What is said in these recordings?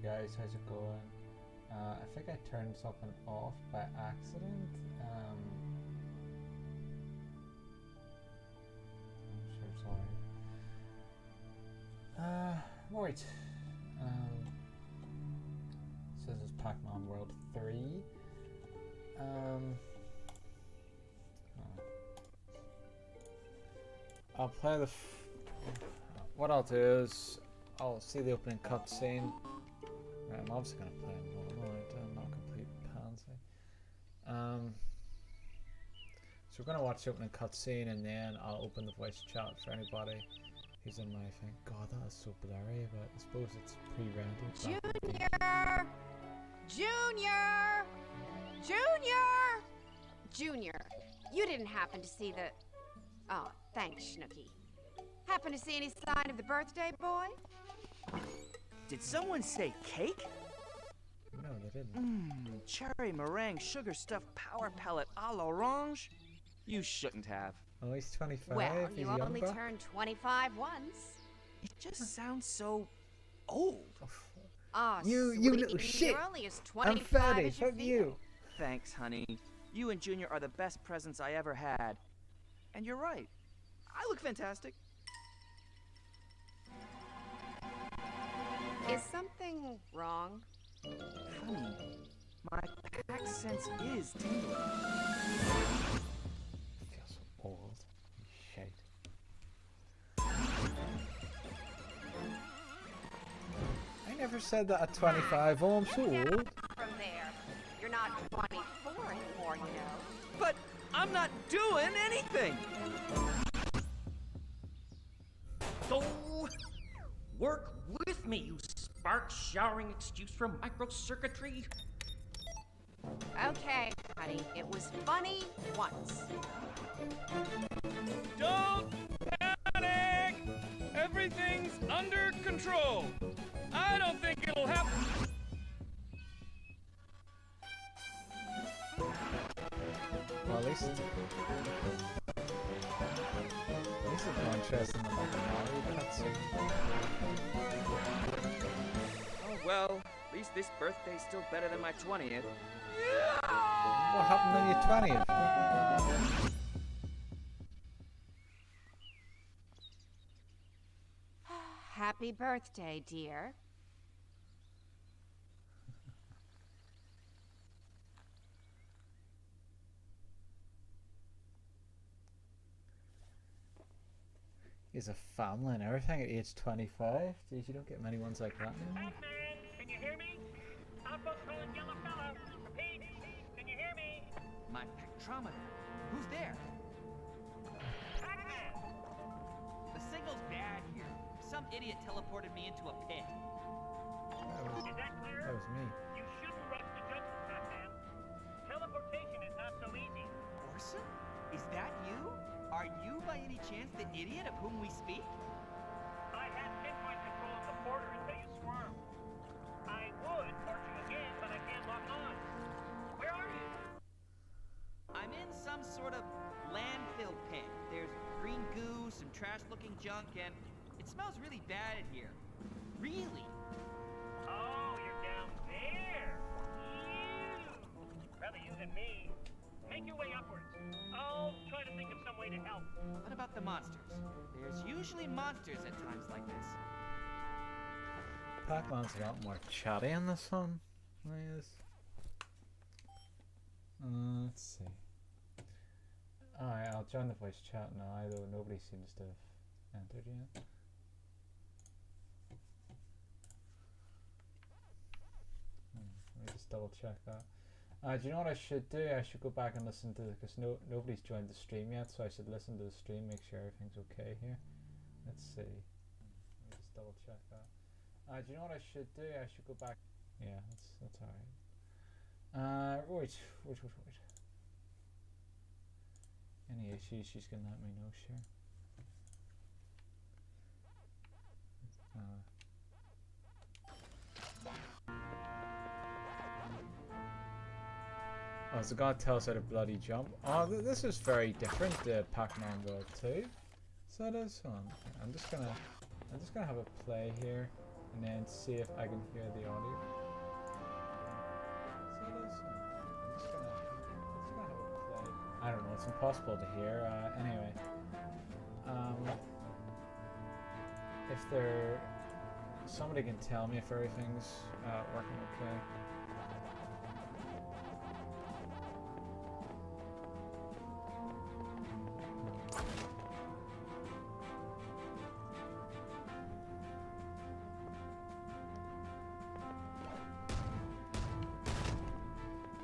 guys, how's it going? I think I turned something off by accident. I'm sure it's alright. Right. So this is Pac-Man World 3. I'll play the. What I'll do is I'll see the opening cutscene. Right, I'm obviously going to play normal. I'm not complete pansy. So we're going to watch the opening cutscene and then I'll open the voice chat for anybody who's in my thing. God, that is so blurry, but I suppose it's pre-rendered. Junior! Junior! Junior! Junior, you didn't happen to see the... Oh, thanks, Snooky. Happen to see any sign of the birthday boy? Did someone say cake? No, they didn't. Cherry meringue sugar stuffed power pellet a l'orange? You shouldn't have. Oh, he's 25. Well, he's you young, only bro. turned 25 once. It just sounds so old. Ah, You sweetie, little shit! You're only as I'm 25 fatty, as you fuck feel. you! Thanks, honey. You and Junior are the best presents I ever had. And you're right. I look fantastic. Is something wrong? Honey, my pack sense is tingling. I feel so old. Shit. I never said that at 25. Oh, I'm so Get down old. from there. You're not 24 anymore, you know. But I'm not doing anything! So, work with me, you spark-showering excuse from microcircuitry. Okay, honey, it was funny once. Don't panic! Everything's under control. I don't think it'll happen. Well, at least it's more interesting than like a Mario cutscene. Oh well, at least this birthday's still better than my 20th. What happened on your 20th? Happy birthday, dear. He's a family and everything at age 25. Jeez, you don't get many ones like that anymore. Pac-Man, can you hear me? Outpost calling yellow fella. Repeat, can you hear me? My spectrometer. Who's there? Pac-Man! The signal's bad here. Some idiot teleported me into a pit. Is that clear? That was me. You shouldn't rush to judgment, Pac-Man. Teleportation is not so easy. Orson? Is that you? Are you by any chance the idiot of whom we speak? I have pinpoint control of the porter until you squirm. I would port you again, but I can't log on. Where are you? I'm in some sort of landfill pit. There's green goo, some trash-looking junk, and it smells really bad in here. Really? Oh, you're down there. Ew. Rather you than me. Make your way upwards. I'll try to think of some way to help. What about the monsters? There's usually monsters at times like this. Pac-Man's a lot more chatty in this one. Yes. Let's see. Alright, I'll join the voice chat now, though nobody seems to have entered yet. Let me just double check that. Do you know what I should do? I should go back and listen to because nobody's joined the stream yet, so I should listen to the stream, make sure everything's okay here. Let's see. Let me just double check that. Do you know what I should do? I should go back. Yeah, that's alright. Right. Any issues, she's gonna let me know, sure. Oh, so God tell us how to bloody jump. Oh, this is very different to Pac-Man World 2. So it is. I'm just gonna have a play here. and then see if I can hear the audio. See this? I'm just gonna have it play. I don't know, it's impossible to hear. Anyway. If somebody can tell me if everything's working okay.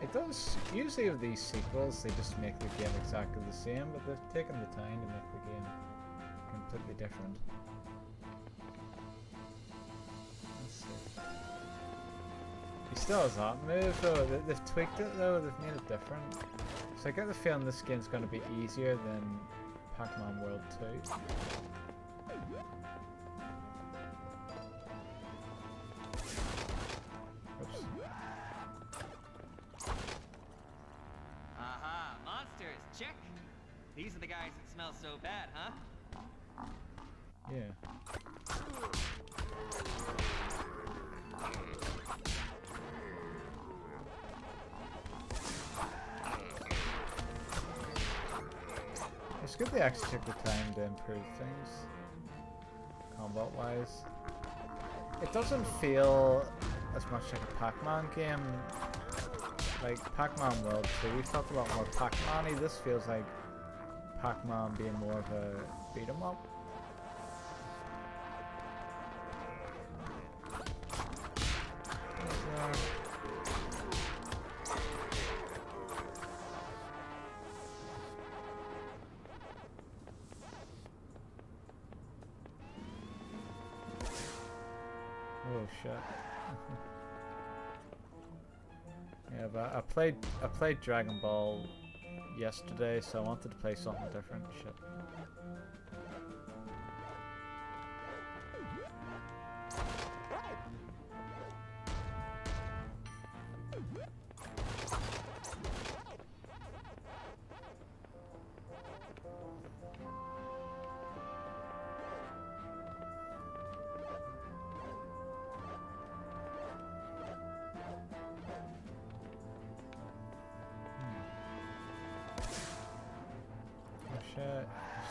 It does, usually with these sequels, they just make the game exactly the same, but they've taken the time to make the game completely different. Let's see. He still has that move though, they've tweaked it though, they've made it different. So I get the feeling this game's going to be easier than Pac-Man World 2. Check. These are the guys that smell so bad, huh? Yeah. It's good they actually took the time to improve things, combat-wise. It doesn't feel as much like a Pac-Man game. Like Pac-Man World 2, we felt a lot more Pac-Man-y. This feels like Pac-Man being more of a beat-em-up. Oh shit. Yeah, but I played Dragon Ball yesterday, so I wanted to play something different. Shit.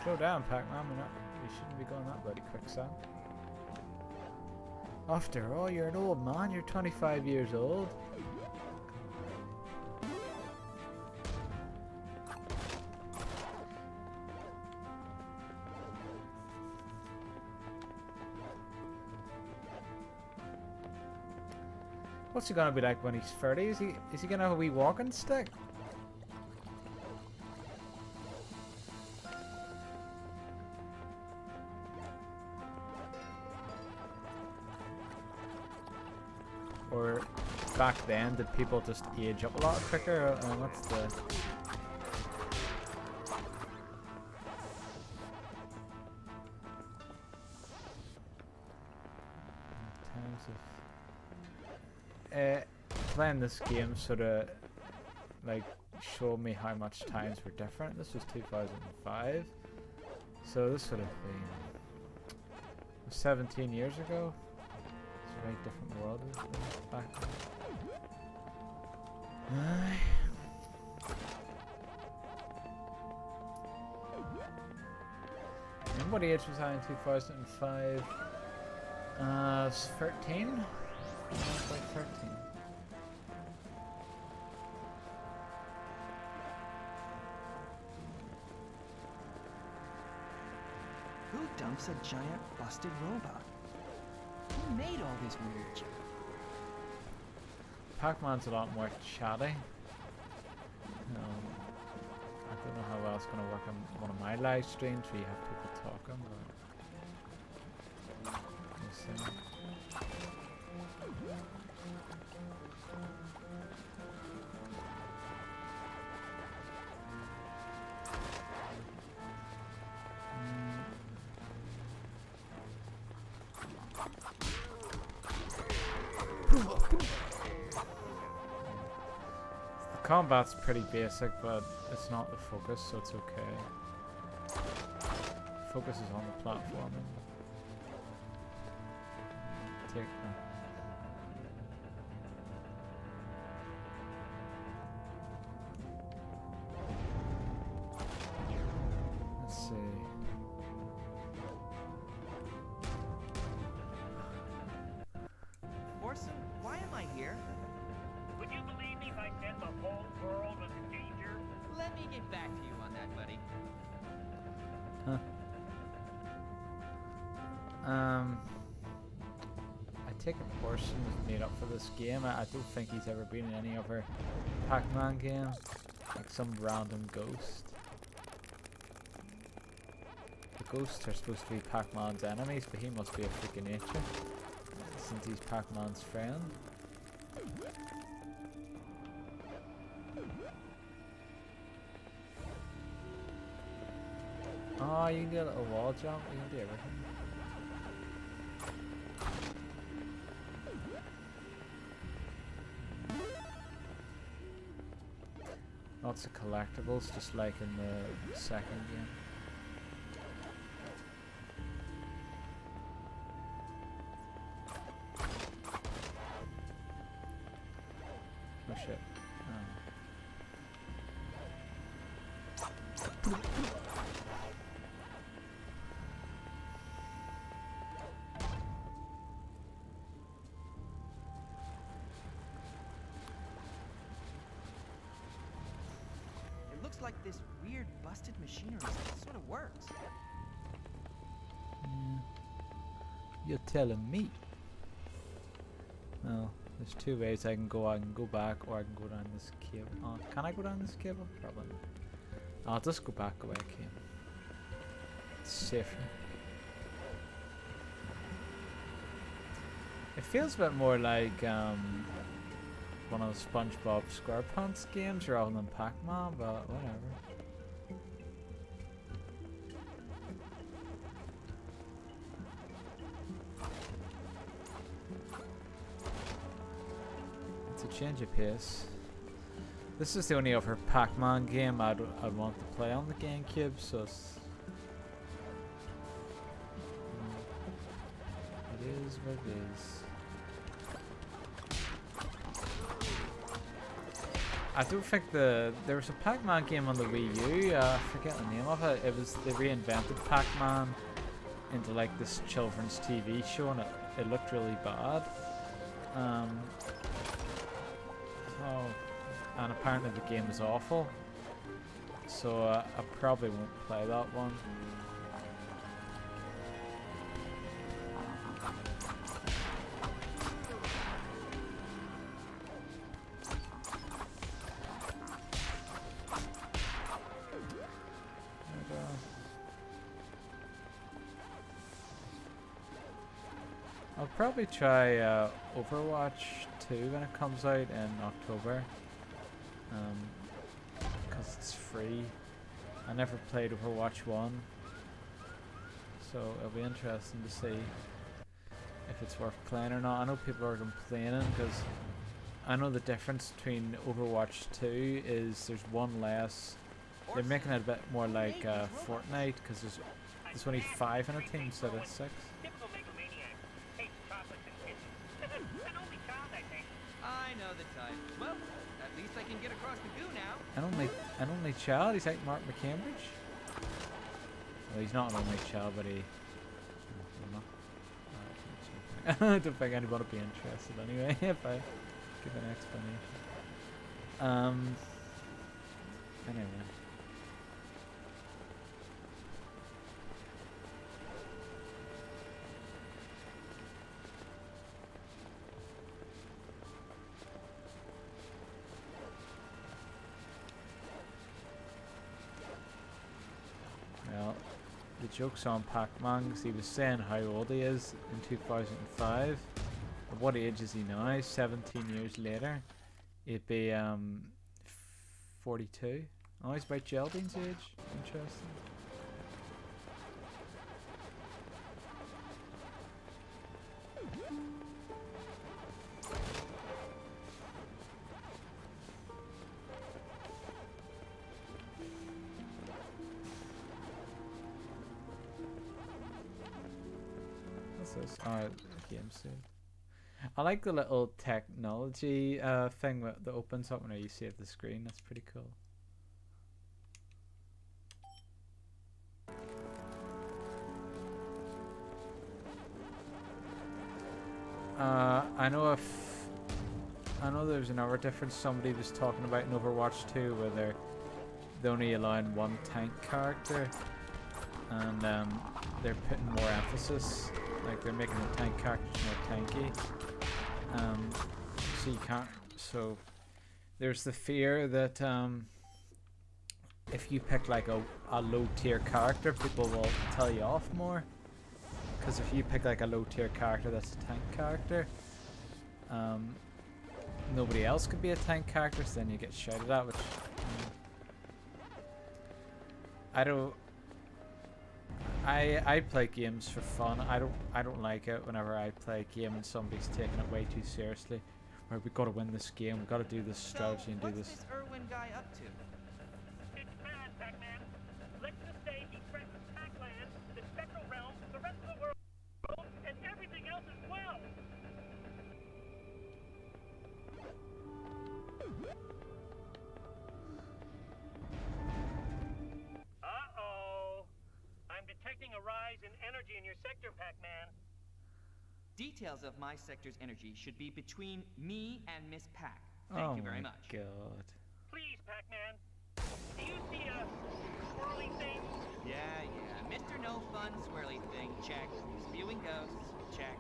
Slow down, Pac-Man. We shouldn't be going that bloody quick, son. After all, you're an old man. You're 25 years old. What's he gonna be like when he's 30? Is he gonna have a wee walking stick? Or back then, did people just age up a lot quicker? What's the... Playing this game sort of like showed me how much times were different. This was 2005, so this would have been 17 years ago. A very different world back then. And what age was I in 2005? I was 13? I was like 13. Who dumps a giant busted robot? Who made all this weird shit? Pac-Man's a lot more chatty. I don't know how well it's going to work on one of my live streams where you have people talking, but we'll see. Combat's pretty basic, but it's not the focus, so it's okay. Focus is on the platforming. here. Would you believe me if I said the whole world was in danger? Let me get back to you on that, buddy. I take it Orson was made up for this game. I don't think he's ever been in any other Pac-Man game. Like some random ghost. The ghosts are supposed to be Pac-Man's enemies, but he must be a freak of nature, since he's Pac-Man's friend. Oh, you can do a little wall jump, you can do everything. Lots of collectibles, just like in the second game. Oh shit. It looks like this weird busted machinery sort of works. You're telling me? Well, there's two ways I can go. I can go back, or I can go down this cable. Oh, can I go down this cable? Probably not. I'll just go back the way I came. It's safer. It feels a bit more like one of the SpongeBob SquarePants games rather than Pac-Man, but whatever. It's a change of pace. This is the only other Pac-Man game I'd want to play on the GameCube, so it's, it is what it is. I don't think there was a Pac-Man game on the Wii U. I forget the name of it. It was, they reinvented Pac-Man into like this children's TV show, and it looked really bad. And apparently the game is awful, so I probably won't play that one. I'll probably try Overwatch 2 when it comes out in October. Because it's free. I never played Overwatch 1, so it'll be interesting to see if it's worth playing or not. I know people are complaining because I know the difference between Overwatch 2 is there's one less. They're making it a bit more like Fortnite because there's only 5 in a team instead of 6. Typical megalomaniac. Hates chocolates and kisses. An only child, I think. I know the type. Well, at least I can get across the goo now. An only child? He's like Mark McCambridge? Well, he's not an only child, but he... I don't think anybody would be interested anyway if I give an explanation. Anyway. Well, the joke's on Pac-Man because he was saying how old he is in 2005. But what age is he now? 17 years later. He'd be 42. Oh, he's about Geraldine's age. Interesting. Game soon. I like the little technology thing that opens up when you save the screen. That's pretty cool. I know if I know there's another difference somebody was talking about in Overwatch 2 where they're only allowing one tank character, and they're putting more emphasis, like they're making the tank characters more tanky. So you can't. So there's the fear that if you pick like a low tier character, people will tell you off more. Because if you pick like a low tier character that's a tank character, nobody else could be a tank character, so then you get shouted at, which I play games for fun. I don't like it whenever I play a game and somebody's taking it way too seriously. Where we gotta win this game, we gotta do this strategy and do this. What's this Irwin guy up to? It's bad, Pac-Man. Let's just say he threatens Pac-Land, the Spectral Realm, the rest of the world, and everything else as well. Uh-oh. I'm detecting a rise in energy in your sector, Pac-Man. Details of my sector's energy should be between me and Miss Pac. Thank you very much. Oh my god. Please, Pac-Man. Do you see a swirly thing? Yeah. Mr. No Fun Swirly Thing, check. Spewing ghosts, check.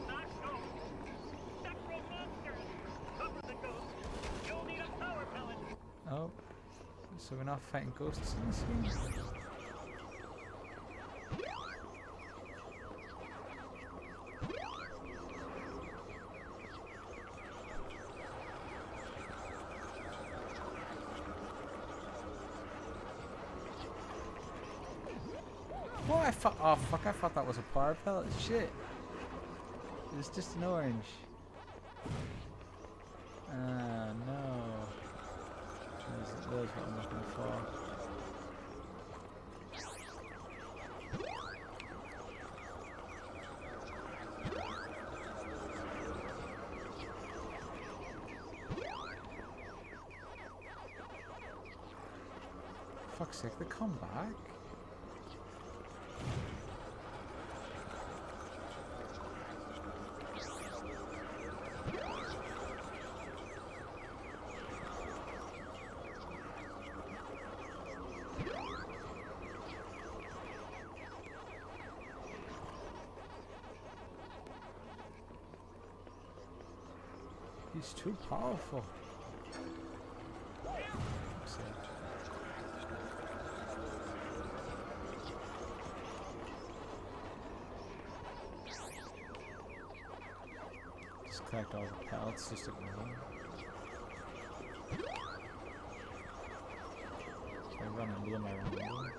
Not ghosts. Spectral monsters. Cover the ghosts. You'll need a power pellet. Oh, so we're not fighting ghosts in this game? What? Oh fuck, I thought that was a power pellet. Shit. It was just an orange. No. There's what I'm looking for. Fuck's sake, they come back? He's too powerful. Just collect all the pellets, just ignore them. I run into them, I run into them.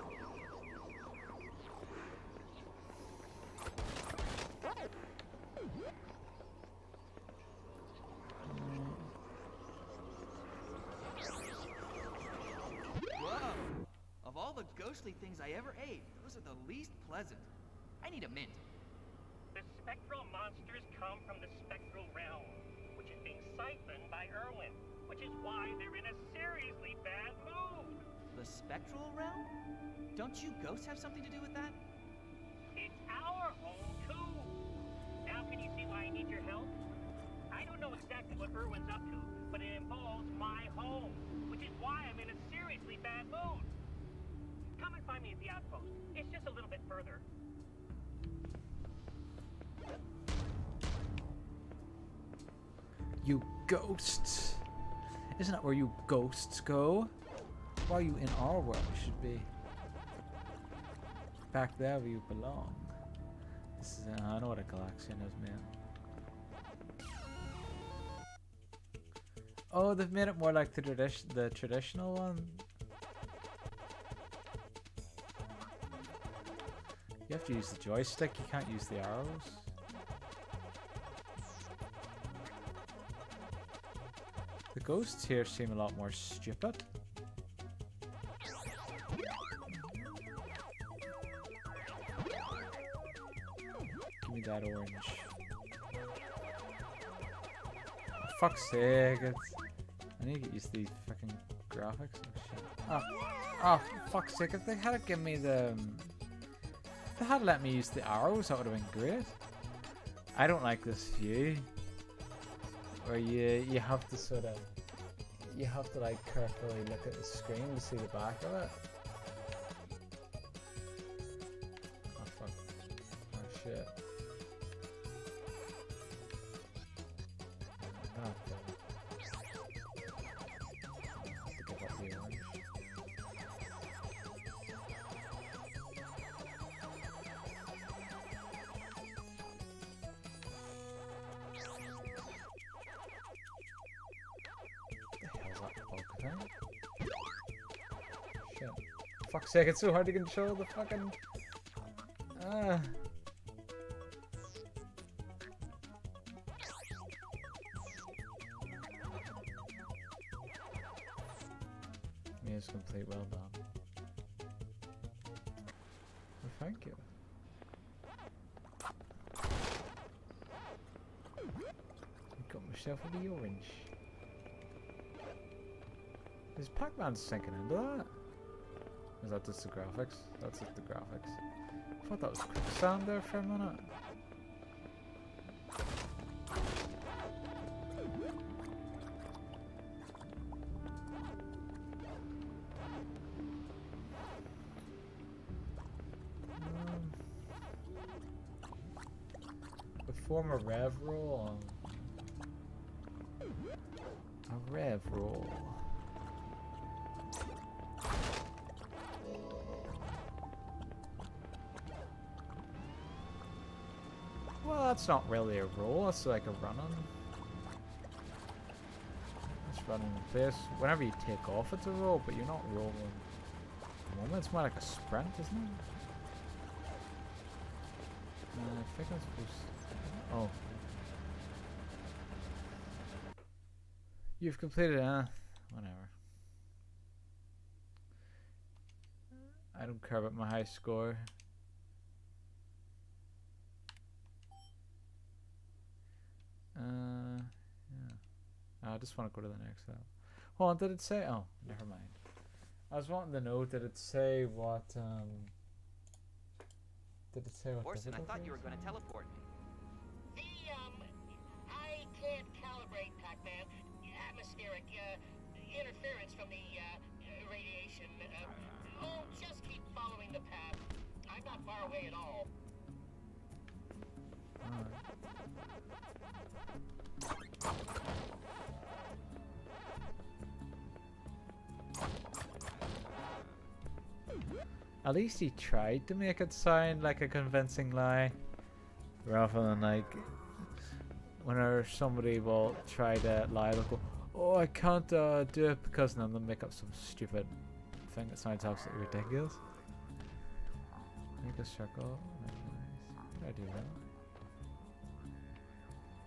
Things I ever ate, those are the least pleasant. I need a mint. The spectral monsters come from the spectral realm, which is being siphoned by Irwin, which is why they're in a seriously bad mood. The spectral realm? Don't you ghosts have something to do with that? It's our home, too. Now can you see why I need your help? I don't know exactly what Irwin's up to, but it involves my home, which is why I'm in a seriously bad mood. Come and find me at the outpost. It's just a little bit further. You ghosts! Isn't that where you ghosts go? Why are you in our world? You should be back there where you belong. This is I know what a Galaxian is, man. Oh, they've made it more like the traditional one. You have to use the joystick, you can't use the arrows. The ghosts here seem a lot more stupid. Give me that orange. For fuck's sake, I need to get used to these fucking graphics. Oh shit. Oh, for fuck's sake, if they had given me the... If they had let me use the arrows, that would have been great. I don't like this view. where you have to sort of like carefully look at the screen to see the back of it. Oh fuck! Oh shit! Oh, give up the orange. Shit. For fuck's sake, it's so hard to control the fucking... Mission complete, well done. Well, thank you. I got myself with the orange. Is Pac-Man sinking into that? Is that just the graphics? That's just the graphics. I thought that was quicksand there for a minute. Perform a rev roll. A rev roll. Well, that's not really a roll, it's like a run-on. It's running in place. Whenever you take off, it's a roll, but you're not rolling at the moment. It's more like a sprint, isn't it? I think I'm supposed to... Oh. You've completed, whatever. I don't care about my high score. Yeah. I just want to go to the next level. Hold on, did it say? Oh, never mind. I was wanting to know, did it say what, did it say what Orson, I thought you were difficulty going to is? teleport me. I can't calibrate Pac-Man. Atmospheric, interference from the, radiation. Just keep following the path. I'm not far away at all. Alright. At least he tried to make it sound like a convincing lie, rather than like whenever somebody will try to lie, they'll go, "Oh, I can't do it because," and then they'll make up some stupid thing that sounds absolutely ridiculous. Make a circle. How do I do that?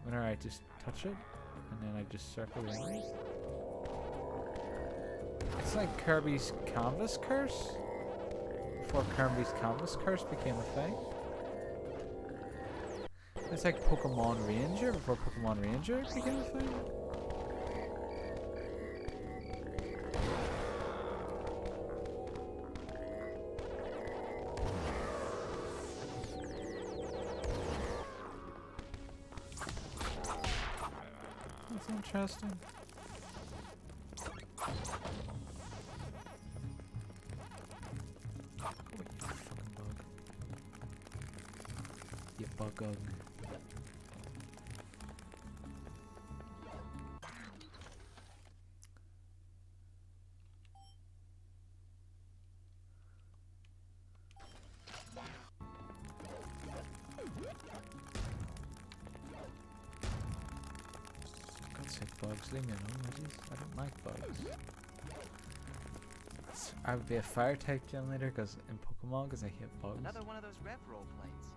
Whenever I just touch it, and then I just circle the edges. It's like Kirby's Canvas Curse. Before Kirby's Canvas Curse became a thing. It's like Pokemon Ranger before Pokemon Ranger became a thing. That's interesting. You bug. God's sake, bugs, leave me alone, ladies. I don't like bugs. I would be a fire type gym leader because in Pokemon, because I hate bugs. Another one of those rev roll plates.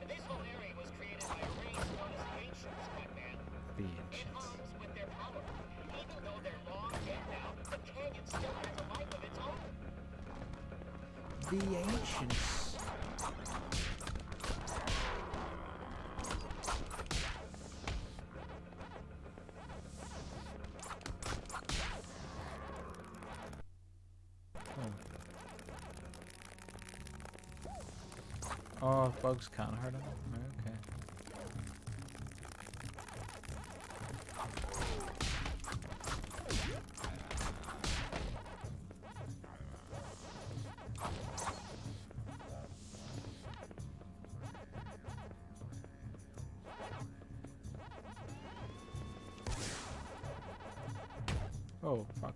This whole area was created by a race known as the Ancients, Pac-Man. The It ancients. arms with their power. Even though they're long dead now, the canyon still has a life of its own. The ancients. Oh, bugs can't hurt him. Okay. Oh, fuck.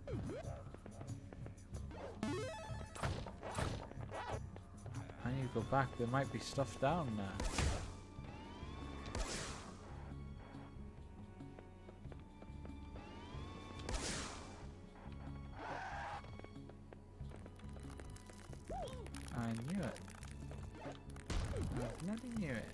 I need to go back. There might be stuff down there. I knew it. I bloody knew it.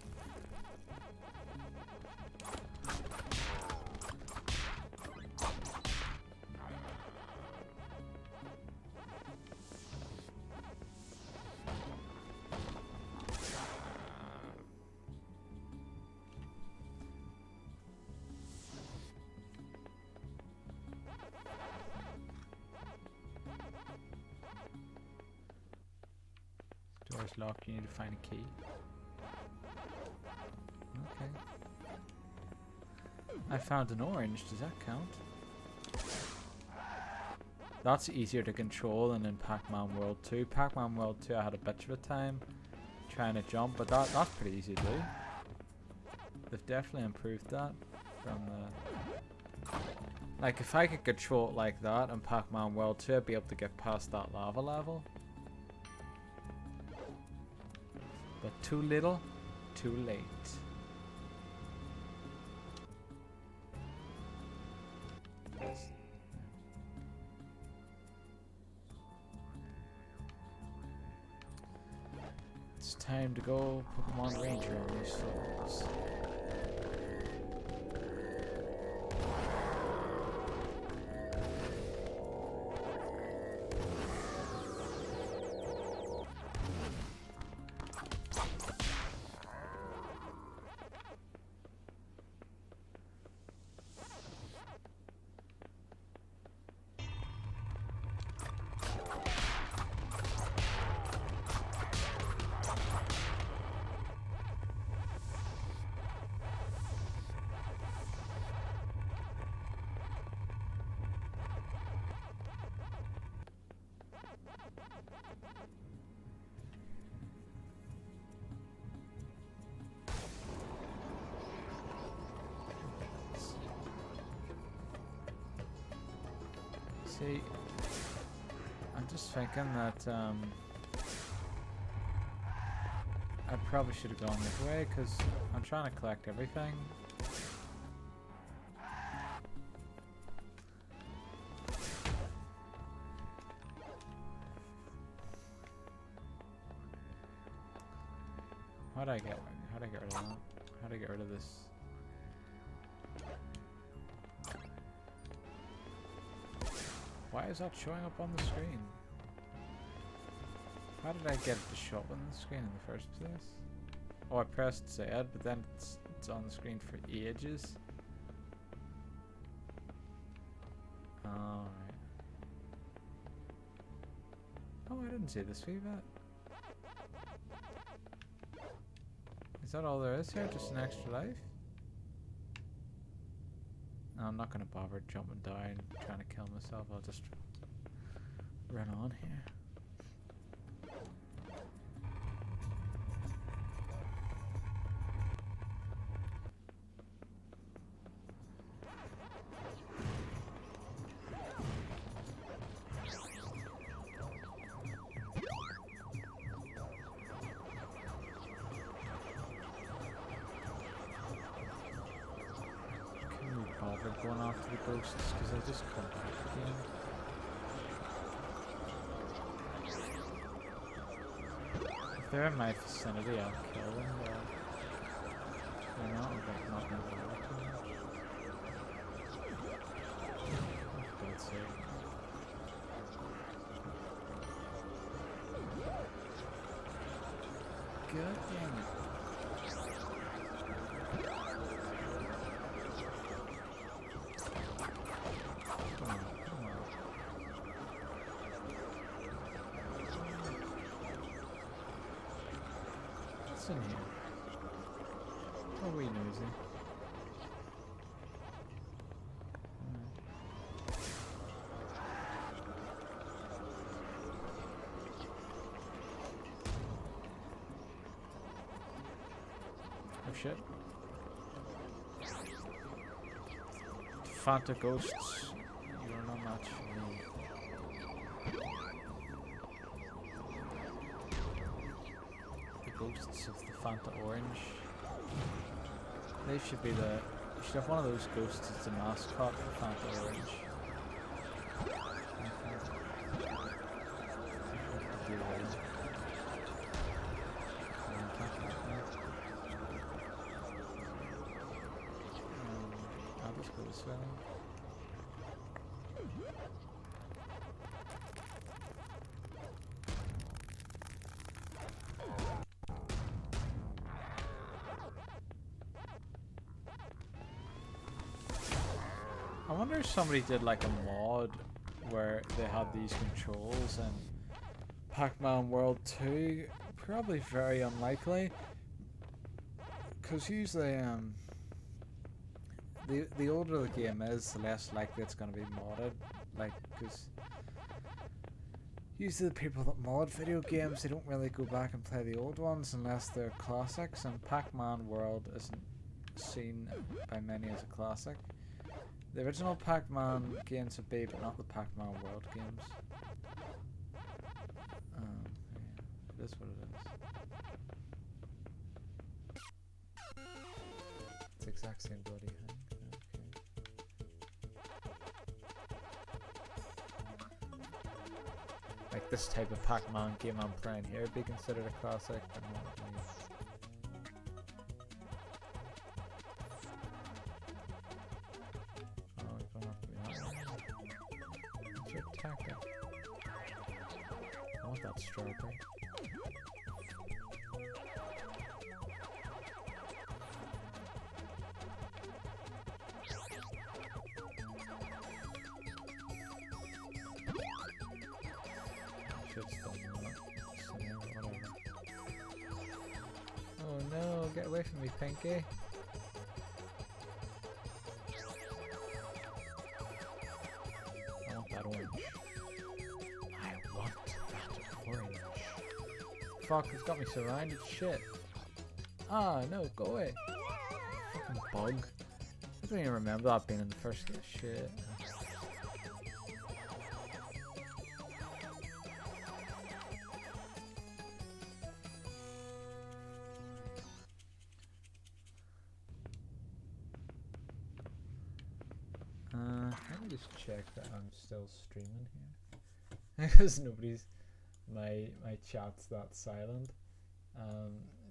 Door's locked, you need to find a key. Okay. I found an orange, does that count? That's easier to control than in Pac-Man World 2. Pac-Man World 2 I had a bit of a time trying to jump, but that's pretty easy to do. They've definitely improved that from the... Like if I could control it like that in Pac-Man World 2, I'd be able to get past that lava level. But too little, too late. It's time to go Pokemon Ranger on these souls. See, I'm just thinking that I probably should have gone this way because I'm trying to collect everything. How do I get rid of that? How do I get rid of this? Why is that showing up on the screen? How did I get it to show up on the screen in the first place? Oh, I pressed Z, but then it's on the screen for ages. Alright. Oh, I didn't see this feedback. Is that all there is here? Just an extra life? No, I'm not going to bother jumping down and trying to kill myself. I'll just run on here. Going after the ghosts because I just come back again. If they're in my vicinity, I'll kill them. They're not going to bother to me. For God's sake. God damn it. in here? Oh, we nosy. Oh shit. Fanta ghosts, you are not match for me. The ghosts of the Fanta Orange. They should be the... You should have one of those ghosts as the mascot for Fanta Orange. I'll just go this way. I wonder if somebody did like a mod where they had these controls in Pac-Man World 2. Probably very unlikely, because usually the older the game is, the less likely it's going to be modded. Like, because usually the people that mod video games, they don't really go back and play the old ones unless they're classics, and Pac-Man World isn't seen by many as a classic. The original Pac-Man games would be, but not the Pac-Man World games. Yeah, it is what it is. It's the exact same bloody thing. Okay. Like this type of Pac-Man game I'm playing here would be considered a classic, but not really. I want that strawberry. Should've done that. So, whatever. Oh no, get away from me, Pinky. I want that orange. Fuck, it's got me surrounded. Shit. Ah, no, go away. Fucking bug. I don't even remember that being in the first game. Shit. Let me just check that I'm still streaming here. Because nobody's... My chat's that silent,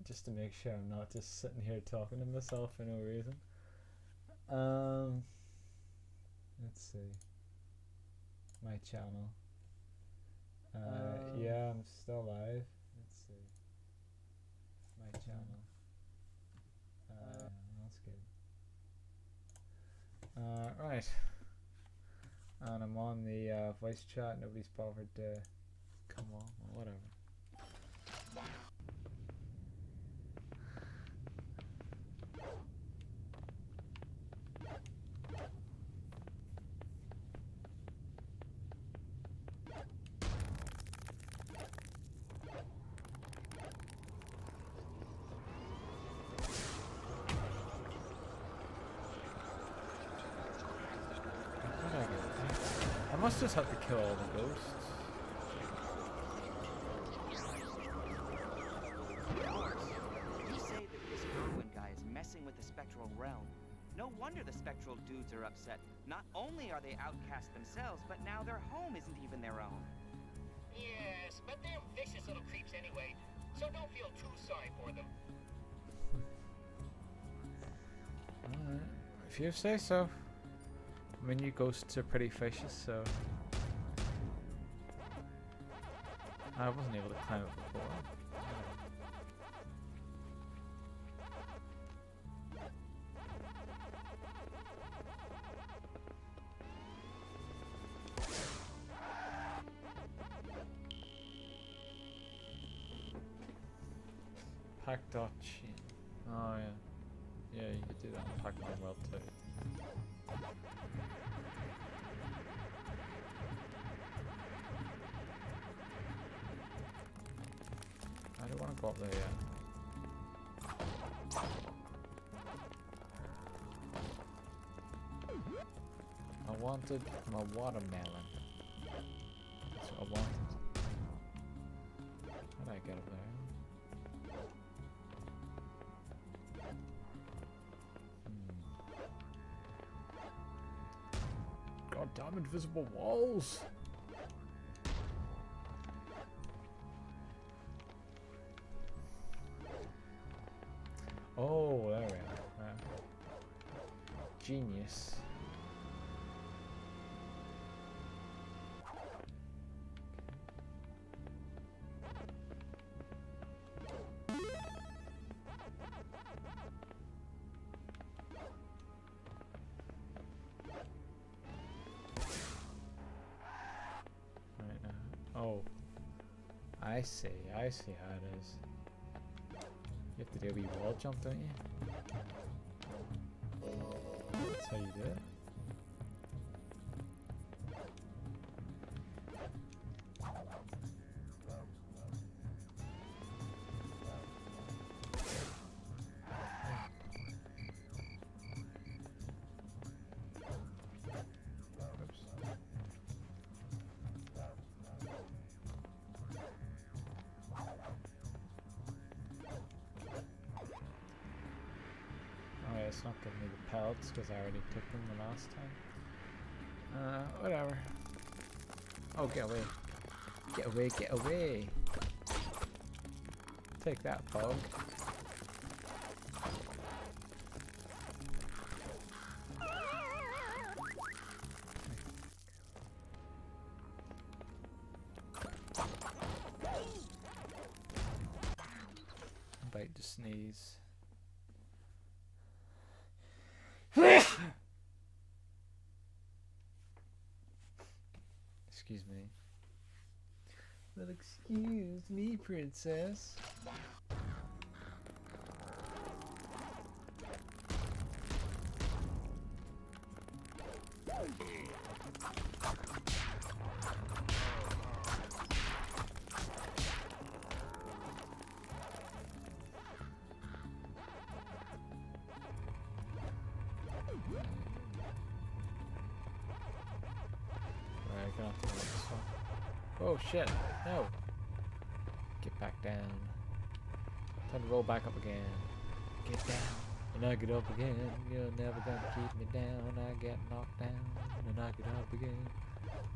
just to make sure I'm not just sitting here talking to myself for no reason. Let's see. My channel. Yeah, I'm still live. Let's see. My channel. That's good. Right. And I'm on the voice chat. Nobody's bothered to come on, or whatever. I must just have to kill all the ghosts. Realm. No wonder the spectral dudes are upset. Not only are they outcast themselves, but now their home isn't even their own. Yes, but they're vicious little creeps anyway, so don't feel too sorry for them. Alright, if you say so. I mean, you ghosts are pretty vicious, so... I wasn't able to climb it before. Pac-Dot-Chin. Oh yeah. Yeah, you could do that on Pac-Man World too. I don't want to go up there yet. I wanted my watermelon. That's what I wanted. How did I get up there? Goddamn invisible walls! Oh, there we are. Genius. Oh, I see how it is. You have to do a wee wall jump, don't you? That's how you do it. It's not giving me the pellets because I already took them the last time. Whatever. Oh, get away. Get away, get away. Take that, bug. I'm about to sneeze. Excuse me. Well, excuse me, princess. Oh shit, no. Get back down. Time to roll back up again. Get down. And I get up again. You're never gonna keep me down. I get knocked down. And I get up again.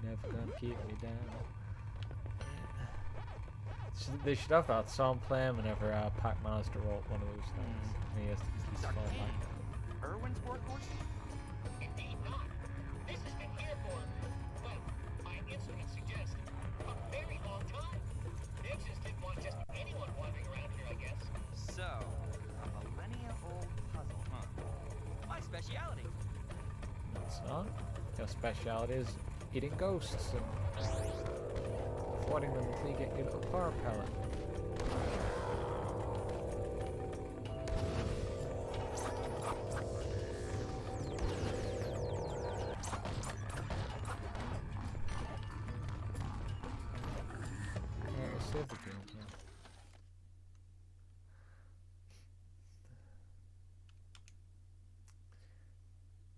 Never gonna keep me down. They should have that song playing whenever Pac-Man has to roll one of those things. And he has to fall back. Irwin's workhorse? Indeed not. This has been here for, well, my instrument suggests, a very long time. They just didn't want just anyone wandering around here, I guess. So, a millennia-old puzzle, huh? My speciality. It's not. Your speciality is eating ghosts and thwarting them until you get your little power pellet. Save the game, yeah.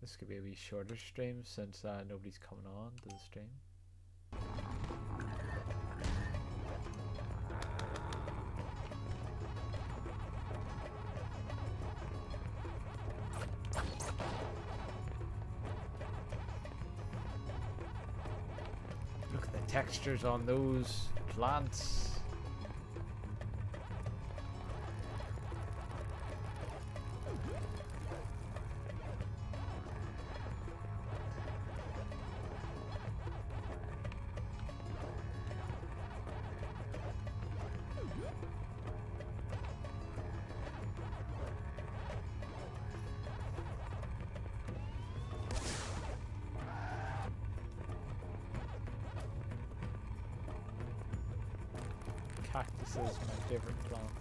This could be a wee shorter stream since nobody's coming on to the stream. Look at the textures on those plants. Cactus is my favorite plant.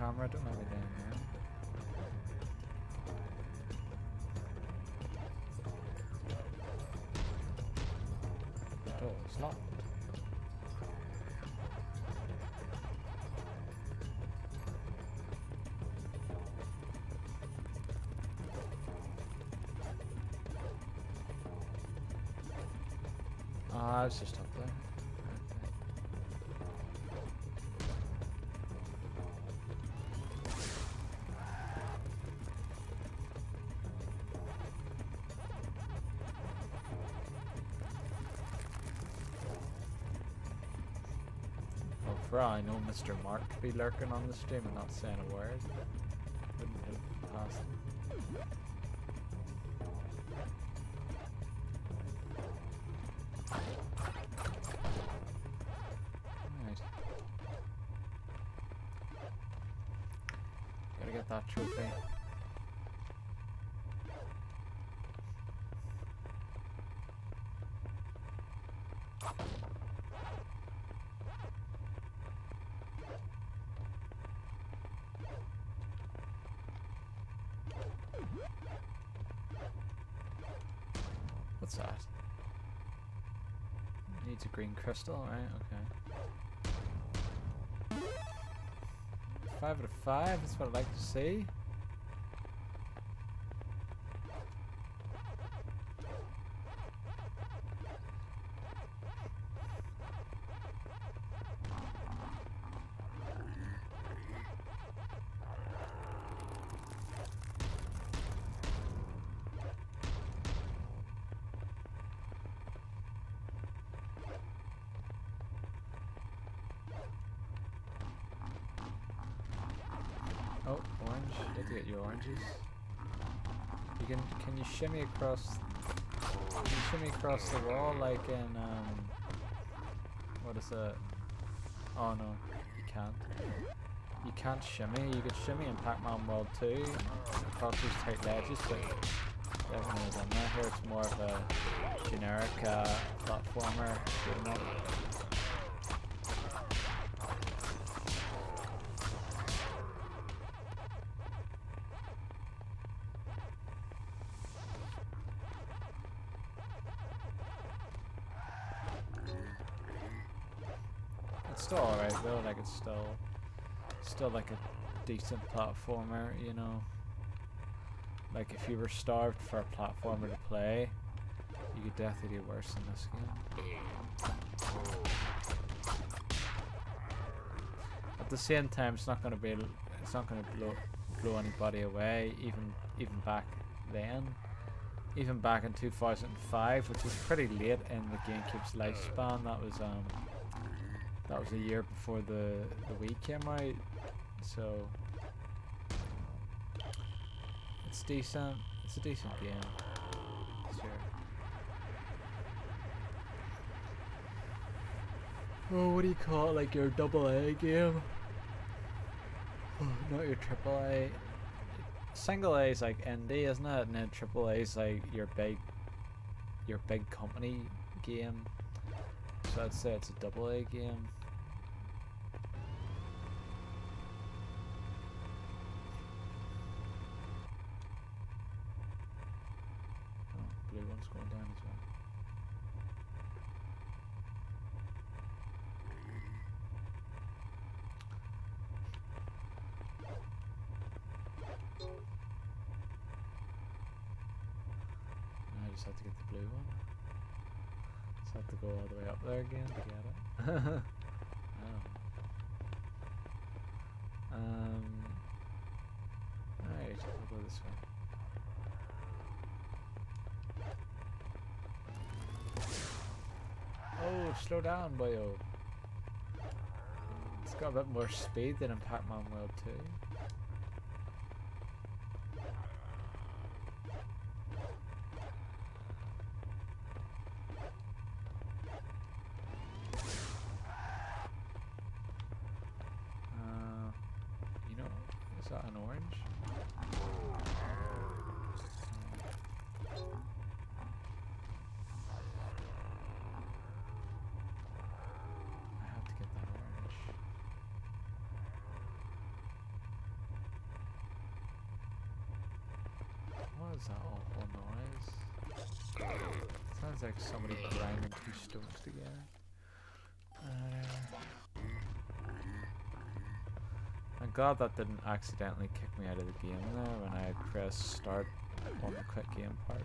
camera, don't let me down now. Oh, it's locked. Ah, it's just up there. Well, for all I know, Mr. Mark could be lurking on the stream and not saying a word. Wouldn't have passed him. Get that trophy. What's that? Needs a green crystal, right? Okay. 5 out of 5, that's what I'd like to see. Oh, orange. You have to get your oranges. You can you shimmy across? Can you shimmy across the wall like in what is it? Oh no, you can't. You can't shimmy. You could shimmy in Pac-Man World 2 across these tight ledges, but definitely done that. Here it's more of a generic platformer. Shoot 'em up. It's still alright though, like it's still like a decent platformer, you know. Like if you were starved for a platformer to play, you could definitely do worse in this game. At the same time, it's not going to blow anybody away. Even back then, even back in 2005, which was pretty late in the GameCube's lifespan. That was a year before the Wii came out, so it's decent. It's a decent game. Sure. Oh, what do you call it? Like your AA game? Oh, not your AAA. Single A is like indie, isn't it? And then AAA is like your big company game. So I'd say it's a AA game. Oh, blue one's going down as well. Now I just have to get the blue one. Have to go all the way up there again to get it. Alright, I'll go this way. Oh, slow down, boyo. It's got a bit more speed than in Pac-Man World 2. Is that an orange? I have to get that orange. like somebody grinding 2 stones together. I'm glad that didn't accidentally kick me out of the game there when I pressed start on the quick game part.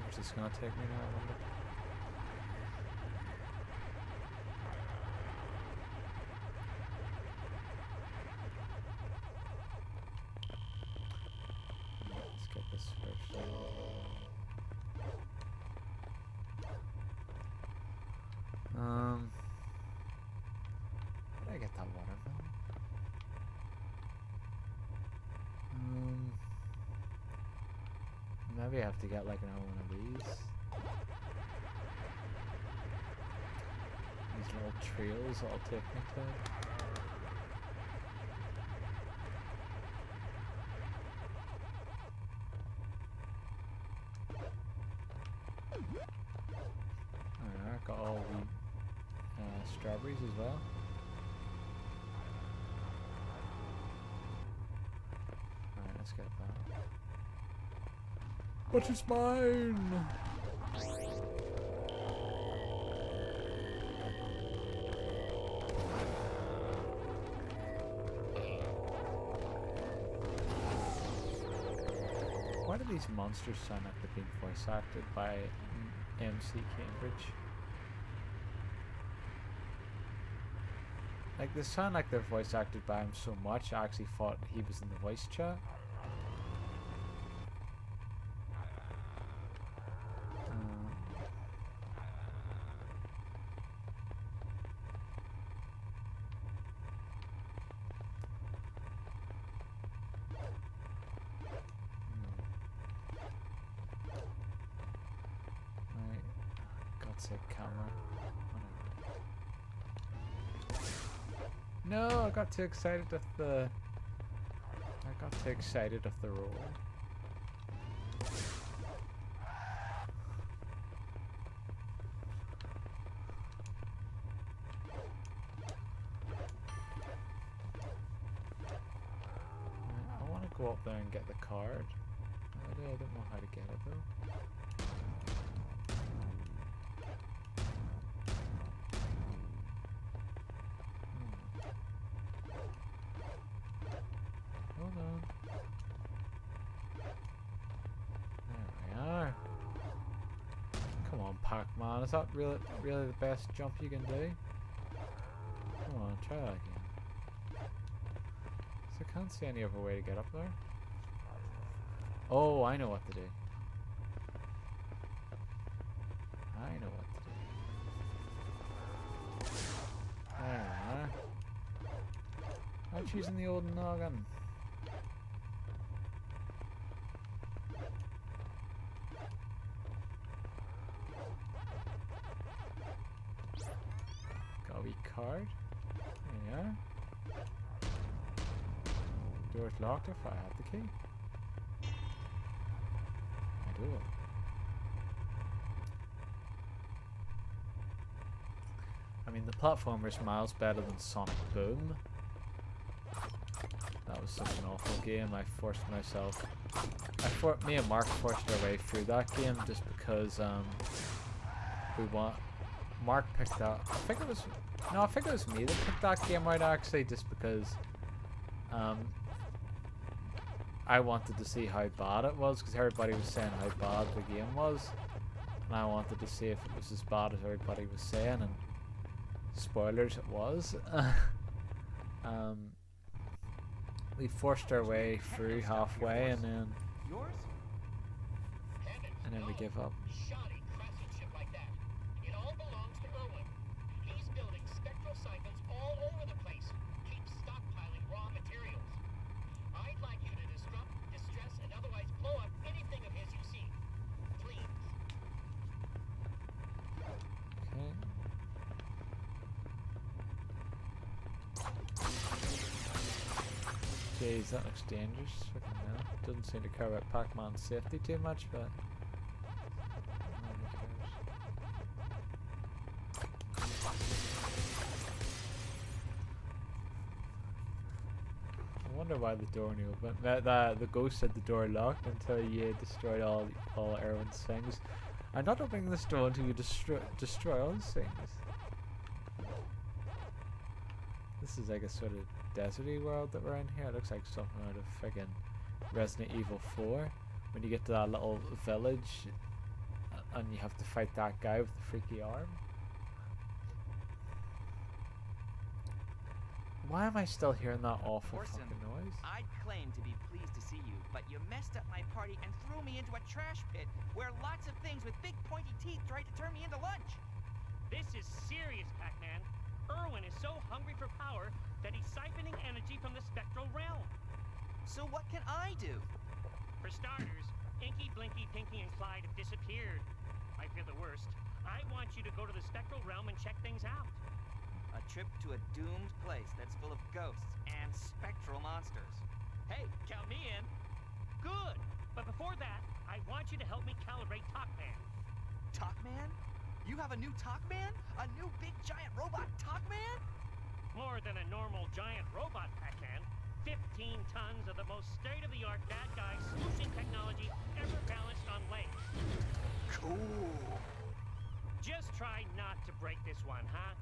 Where's this gonna take me now, I wonder? Let's get this first. How did I get that watermelon? Maybe I have to get like another one of these. These little trails that'll take me to it. Alright, got all the strawberries as well. Alright, let's get that. What is mine? Why do these monsters sound like they're being voice acted by MC Cambridge? Like, they sound like they're voice acted by him so much, I actually thought he was in the voice chat. No, I got too excited with the... roll. I want to go up there and get the card. I don't know how to get it though. Hold on. There we are. Come on, Pac-Man. Is that really the best jump you can do? Come on, try that again. So I can't see any other way to get up there. Oh, I know what to do. I know what to do. There we are. I'm choosing the old noggin. Got a wee card. There we are. Door's locked if I have the key. I do. I mean, the platformer's miles better than Sonic Boom. That was such an awful game. I forced myself. Me and Mark forced our way through that game just because Mark picked that. I think it was me that picked that game out actually, just because I wanted to see how bad it was, because everybody was saying how bad the game was, and I wanted to see if it was as bad as everybody was saying, and spoilers, it was. We forced our way through halfway, and then we give up. Shoddy crafting ship like that. It all belongs to Irwin. He's building spectral siphons all over the place. Keeps stockpiling raw materials. I'd like you to disrupt, distress, and otherwise blow up anything of his you see. Please. Okay. Jeez, that looks dangerous. Fucking hell. Doesn't seem to care about Pac-Man's safety too much, but... wonder why the door only opened. The ghost said the door locked until you destroyed all Erwin's things. I'm not opening this door until you destroy all his things. This is like a sort of deserty world that we're in here. It looks like something out of friggin' Resident Evil 4. When you get to that little village and you have to fight that guy with the freaky arm. Why am I still hearing that awful Orson, fucking noise? I'd claim to be pleased to see you, but you messed up my party and threw me into a trash pit where lots of things with big pointy teeth tried to turn me into lunch. This is serious, Pac-Man. Erwin is so hungry for power that he's siphoning energy from the spectral realm. So what can I do? For starters, Inky, Blinky, Pinky, and Clyde have disappeared. I fear the worst. I want you to go to the spectral realm and check things out. A trip to a doomed place that's full of ghosts and spectral monsters. Hey, count me in. Good. But before that, I want you to help me calibrate Talkman. Talkman? You have a new Talkman? A new big giant robot Talkman? More than a normal giant robot, Pac-Man. 15 tons of the most state-of-the-art bad guy smooshing technology ever balanced on legs. Cool. Just try not to break this one, huh?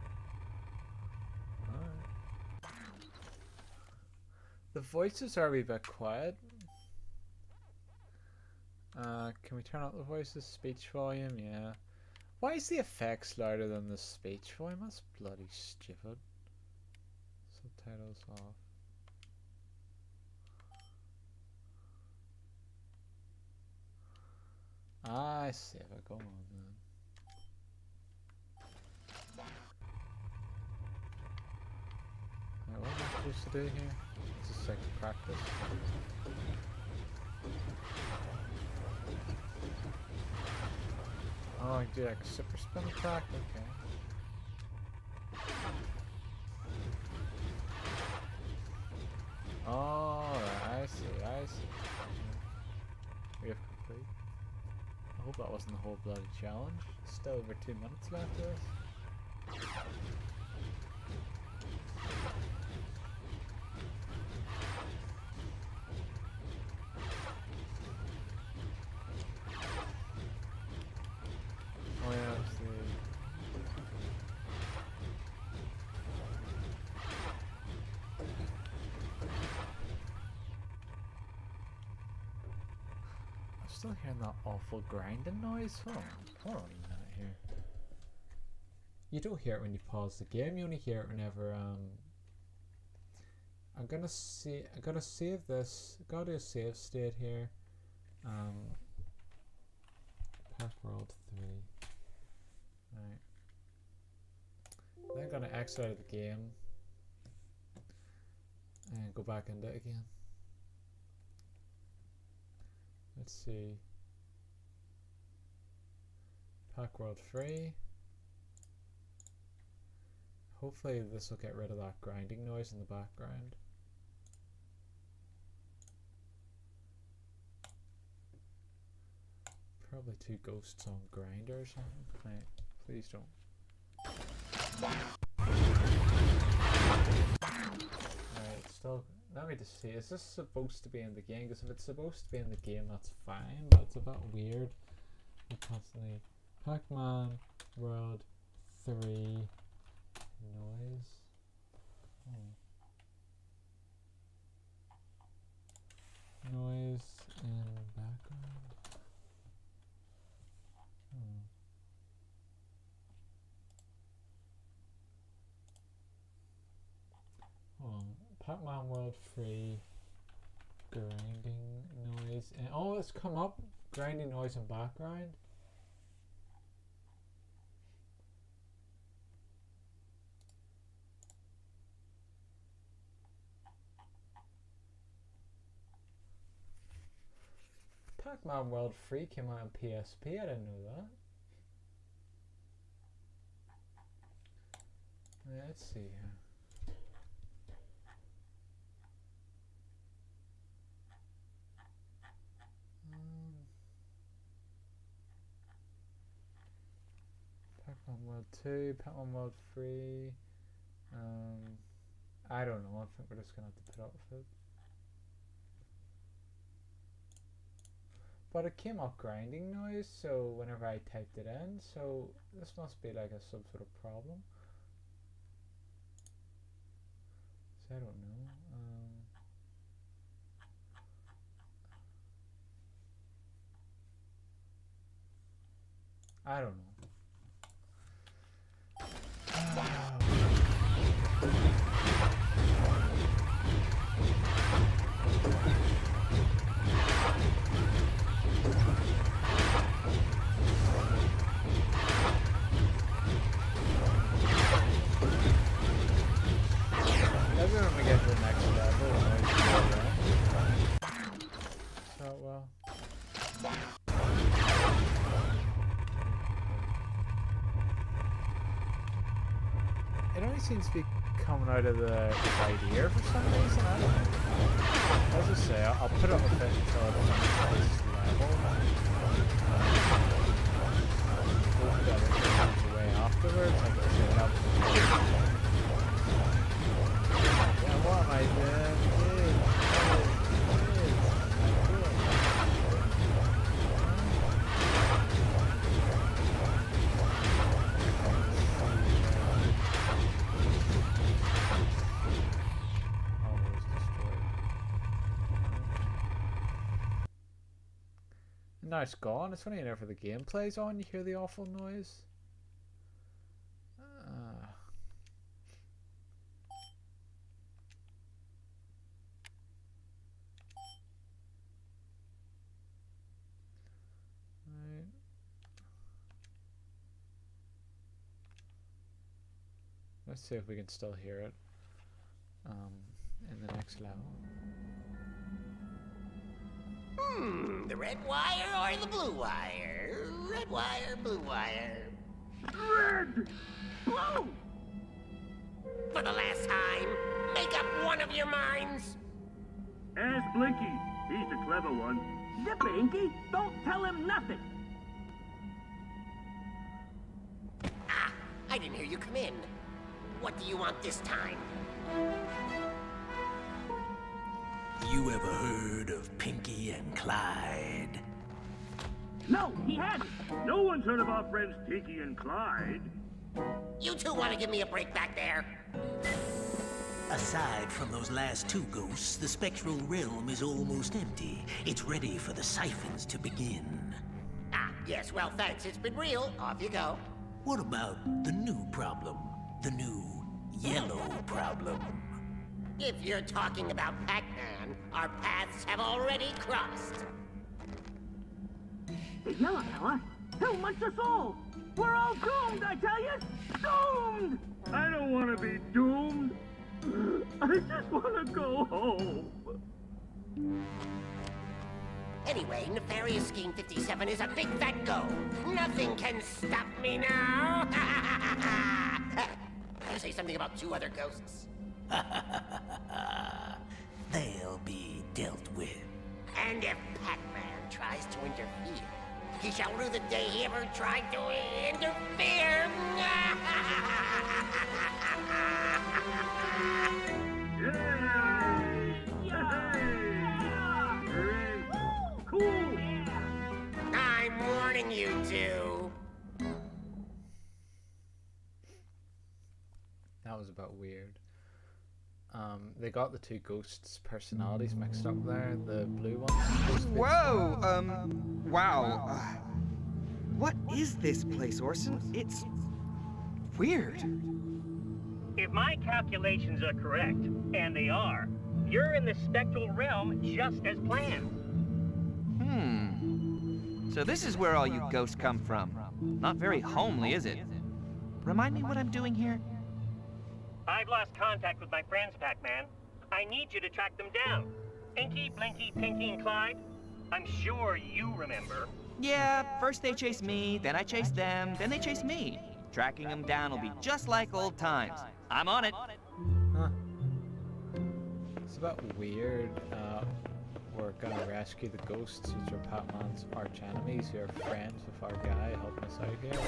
The voices are a wee bit quiet. Can we turn up the voices? Speech volume, yeah. Why is the effects louder than the speech volume? That's bloody stupid. Subtitles off. I see if I go on then. What am I supposed to do here? It's just like practice. Oh, I do like a super spin attack? Okay. Oh, I see. We have complete. I hope that wasn't the whole bloody challenge. Still over 2 minutes left of this. Oh yeah, it's the... I'm still hearing that awful grinding noise. Hold on a minute here. You don't hear it when you pause the game, you only hear it whenever I gotta save this. I gotta do a save state here. Pac World 3. Right. Then I'm gonna exit out of the game and go back into it again. Let's see. Pac World 3. Hopefully this will get rid of that grinding noise in the background. Probably 2 ghosts on grinder or something. Right, please don't. Alright, still, let me just see, is this supposed to be in the game? Because if it's supposed to be in the game, that's fine, but it's a bit weird. I'm constantly, Pac-Man World 3 noise. Noise in background. Pac-Man World 3 grinding noise, and oh, it's come up, grinding noise in background. Pac-Man World 3 came out on PSP, I didn't know that. Let's see here. Pac-Man World 2, Pac-Man World 3. I don't know, I think we're just gonna have to put up with it. But it came up grinding noise, so whenever I typed it in, so this must be like some sort of problem. So I don't know. I don't know. Maybe when we get to the next level, I might do that. So well. It only seems to be coming out of the right ear for some reason. I don't know. As I say, I'll put up with it until it finishes this level. Hope that it comes away afterwards. Like I say, that was yeah, what am I doing? Now it's gone. It's only whenever the game plays on you hear the awful noise. Right. Let's see if we can still hear it in the next level. The red wire or the blue wire? Red wire, blue wire. Red! Blue! For the last time, make up one of your minds. Ask Blinky. He's the clever one. Zip it, Inky. Don't tell him nothing. Ah, I didn't hear you come in. What do you want this time? You ever heard of Pinky and Clyde? No, he hadn't. No one's heard of our friends Tinky and Clyde. You two want to give me a break back there? Aside from those last two ghosts, the spectral realm is almost empty. It's ready for the siphons to begin. Ah, yes, well, thanks. It's been real. Off you go. What about the new problem? The new yellow problem? If you're talking about Pac-Man, our paths have already crossed. The yellow fella? He'll munch us all. We're all doomed, I tell you. Doomed! I don't want to be doomed. I just want to go home. Anyway, Nefarious Scheme 57 is a big fat go. Nothing can stop me now. You say something about two other ghosts. They'll be dealt with. And if Pac-Man tries to interfere, he shall rue the day he ever tried to interfere. Cool. I'm warning you two. That was a bit weird. They got the two ghosts' personalities mixed up there. The blue one. Whoa! Wow. What is this place, Orson? It's weird. If my calculations are correct, and they are, you're in the spectral realm just as planned. So this is where all you ghosts come from. Not very homely, is it? Remind me what I'm doing here? I've lost contact with my friends, Pac-Man. I need you to track them down. Inky, Blinky, Pinky, and Clyde. I'm sure you remember. Yeah, first they chase me, then I chase them, then they chase me. Tracking them down will be just like old times. I'm on it. Huh. It's a bit weird. We're gonna rescue the ghosts, which are Pac-Man's arch enemies, who are friends with our guy helping us out here.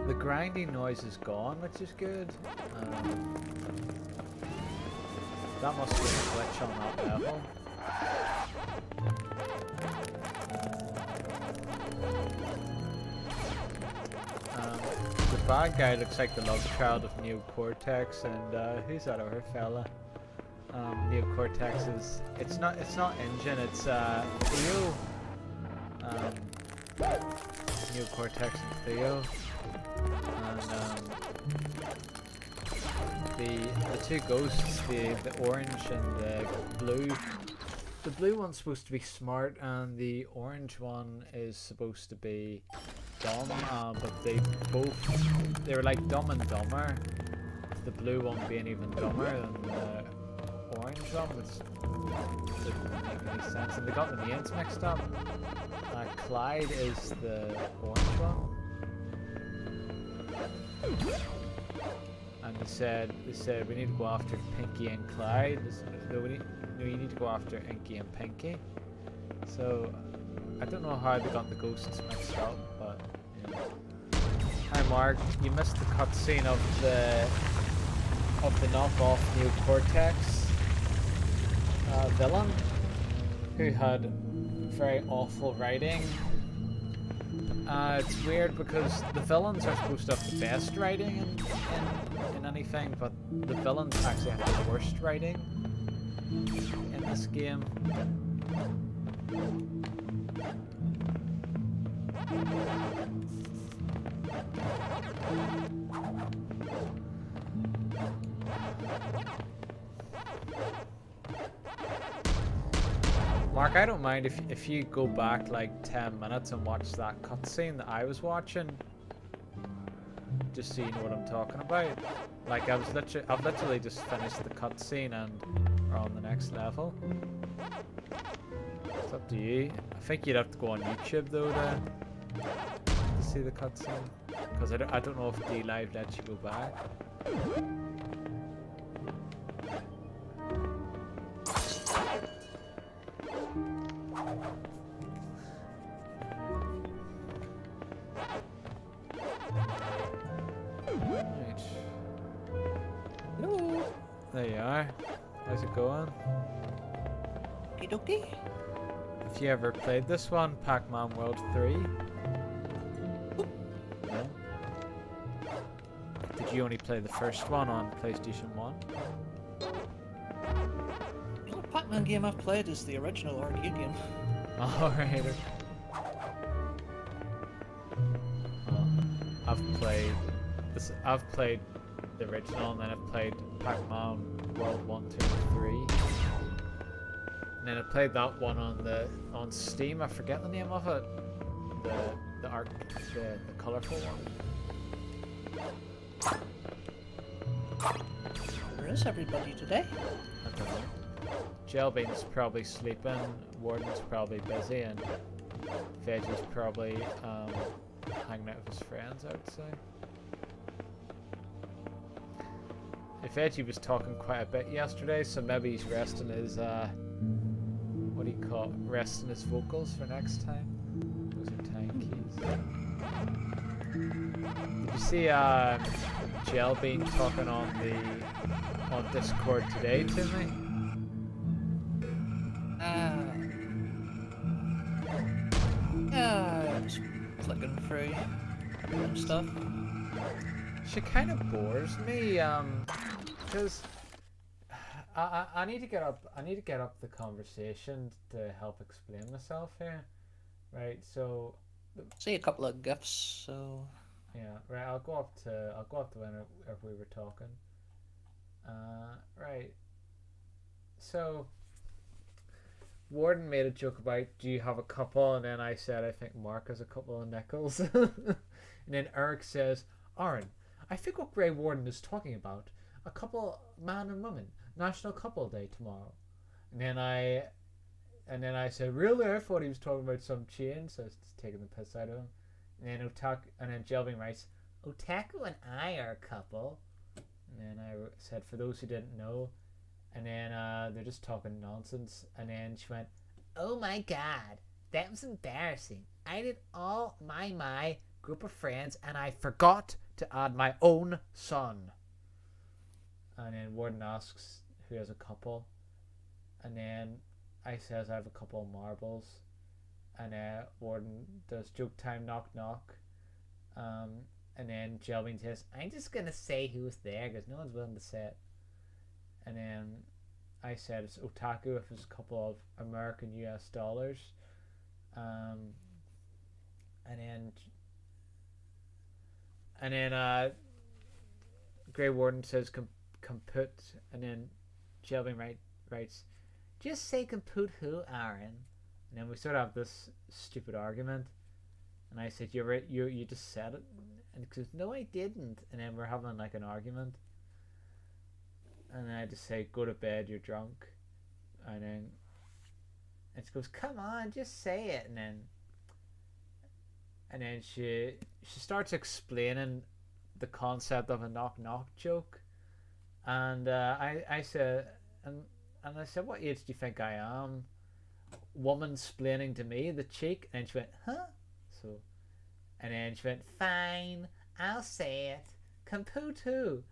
The grinding noise is gone, which is good. that must be a glitch on that level. The bad guy looks like the love child of Neo Cortex, and who's that other fella? Neo Cortex is it's not Engine, it's Theo. Neo Cortex and Theo, and the two ghosts, the orange and the blue. The blue one's supposed to be smart, and the orange one is supposed to be dumb. But they were like Dumb and Dumber. The blue one being even dumber than the orange one, which didn't make any sense. And they got the names mixed up. Clyde is the orange one. And they said we need to go after Pinky and Clyde. No, you need to go after Inky and Pinky. So I don't know how they got the ghosts mixed up, but you know. Hi Mark, you missed the cutscene of the knockoff Neo Cortex villain, who had very awful writing. It's weird because the villains are supposed to have the best writing in anything, but the villains actually have the worst writing in this game. Mark, I don't mind if you go back like 10 minutes and watch that cutscene that I was watching, just so you know what I'm talking about. Like I've literally just finished the cutscene and we're on the next level. It's up to you. I think you'd have to go on YouTube though to see the cutscene, because I don't know if D-Live lets you go back. There you are. How's it going? Okie Have you ever played this one, Pac-Man World 3? No? Did you only play the first one on PlayStation 1? The only Pac-Man game I've played is the original arcade game. Alright. I've played the original, and then I've played Pac-Man World 1, 2, and 3. And then I played that one on Steam. I forget the name of it. The colourful one. Where is everybody today? I don't know. Jelbean's probably sleeping. Warden's probably busy, and Veggie's probably hanging out with his friends, I would say. If Veggie was talking quite a bit yesterday, so maybe he's resting his what do you call it? Resting his vocals for next time. Those are time keys. Did you see Jelbean talking on Discord today to me? Yeah, I was flicking through and stuff. She kind of bores me, because I need to get up the conversation to help explain myself here, right? So See a couple of gifs, so yeah, right. I'll go up to whenever we were talking. Right. So Warden made a joke about, do you have a couple? And then I said, I think Mark has a couple of nickels. And then Eric says, Aaron, I think what Grey Warden is talking about, a couple, man and woman, National Couple Day tomorrow. And then I said, really? I thought he was talking about some chain, so I was just taking the piss out of him. And then Jelving writes, Otaku and I are a couple. And then I said, for those who didn't know. And then they're just talking nonsense. And then she went, oh my god, that was embarrassing. I did all my group of friends and I forgot to add my own son. And then Warden asks who has a couple, and then I says I have a couple of marbles, and Warden does joke time, knock knock, and then Jelvin says, I'm just gonna say who's there because no one's willing to say it, and then I said it's Otaku with his couple of American US dollars, and then Grey Warden says comput, and then Jelvin writes just say comput who, Aaron, and then we sort of have this stupid argument, and I said you just said it, and he goes no I didn't, and then we're having like an argument, and then I just say go to bed, you're drunk, and she goes come on just say it, and then she starts explaining the concept of a knock knock joke, and I said and I said what age do you think I am, woman splaining to me the cheek, and she went huh, so and then she went fine I'll say it, compute who,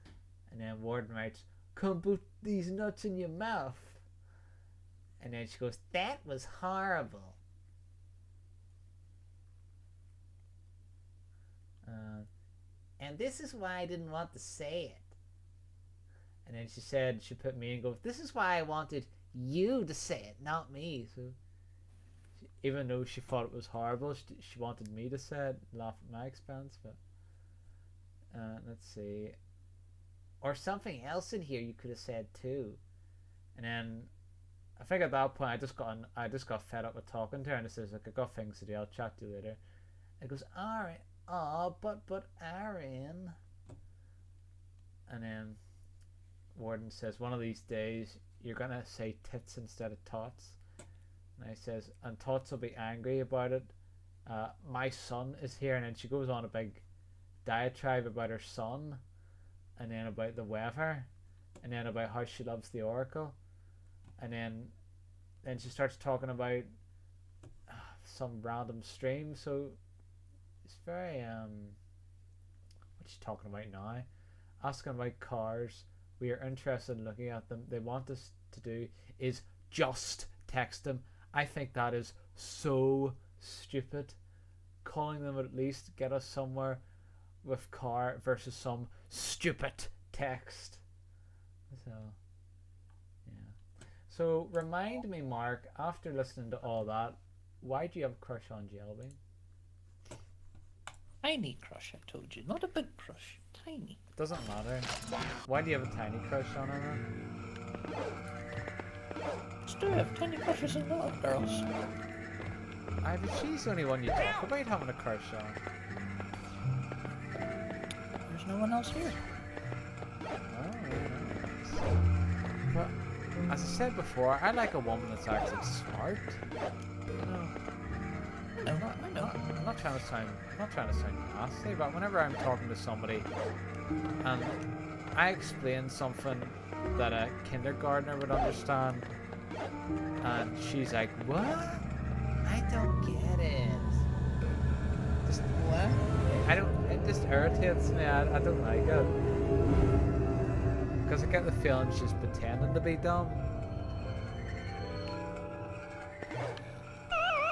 and then Warden writes come put these nuts in your mouth, and then she goes that was horrible. And this is why I didn't want to say it. And then she said, she put me and goes, this is why I wanted you to say it, not me. So even though she thought it was horrible, she wanted me to say it, laugh at my expense. But let's see, or something else in here you could have said too. And then I think at that point I just got fed up with talking to her, and it says like I got things to do, I'll chat to you later. And it goes alright. Oh, but Aaron. And then Warden says, one of these days you're gonna say tits instead of tots. And I says, and tots will be angry about it. My son is here, and then she goes on a big diatribe about her son, and then about the weather, and then about how she loves the Oracle, and then she starts talking about some random stream. So it's very what's she talking about now? Asking about cars. We are interested in looking at them. They want us to do is just text them. I think that is so stupid. Calling them would at least get us somewhere with car versus some stupid text. So yeah. So remind me, Mark, after listening to all that, why do you have a crush on Jelby? Tiny crush, I told you. Not a big crush. Tiny. It doesn't matter. Why do you have a tiny crush on her? Just do have tiny crushes on a lot of girls. But she's the only one you talk about having a crush on. There's no one else here. But as I said before, I like a woman that's actually smart. I'm not trying to sound nasty, but whenever I'm talking to somebody and I explain something that a kindergartner would understand, and she's like, "What? I don't get it." Just what? It just irritates me. I don't like it because I get the feeling she's pretending to be dumb.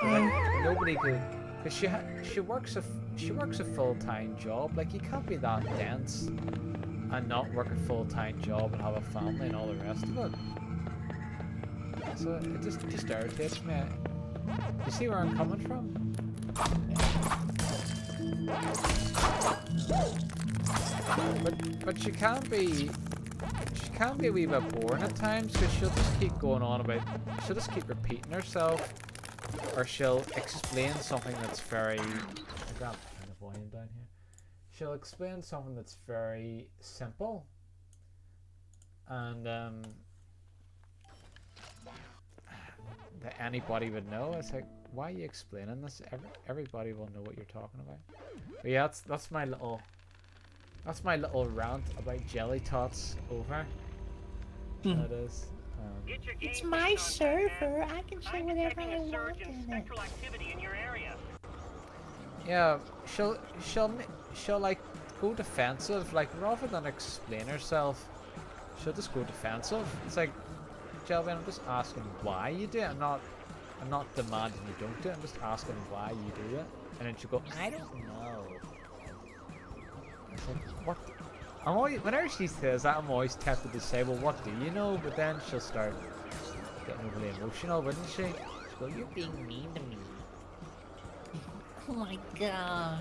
Like nobody could. Because she works a full-time job. Like, you can't be that dense and not work a full-time job and have a family and all the rest of it. So it just irritates me. You see where I'm coming from? But she can be a wee bit boring at times, because she'll just keep going on about, she'll just keep repeating herself. Or she'll explain something that's very... I got the volume down here. She'll explain something that's very simple. And that anybody would know. It's like, why are you explaining this? Everybody will know what you're talking about. But yeah, that's my little rant about jelly tots over. That is. It's my server. I can say whatever I want in it. Yeah, she'll like go defensive, like rather than explain herself, she'll just go defensive. It's like, Jelly, I'm just asking why you do it. I'm not demanding you don't do it. I'm just asking why you do it. And then she'll go, I don't know. It's like, what? I'm always, whenever she says that, I'm always tempted to say, well, what do you know? But then she'll start getting overly emotional, wouldn't she? She'll go, you're being mean to me. Oh my gosh.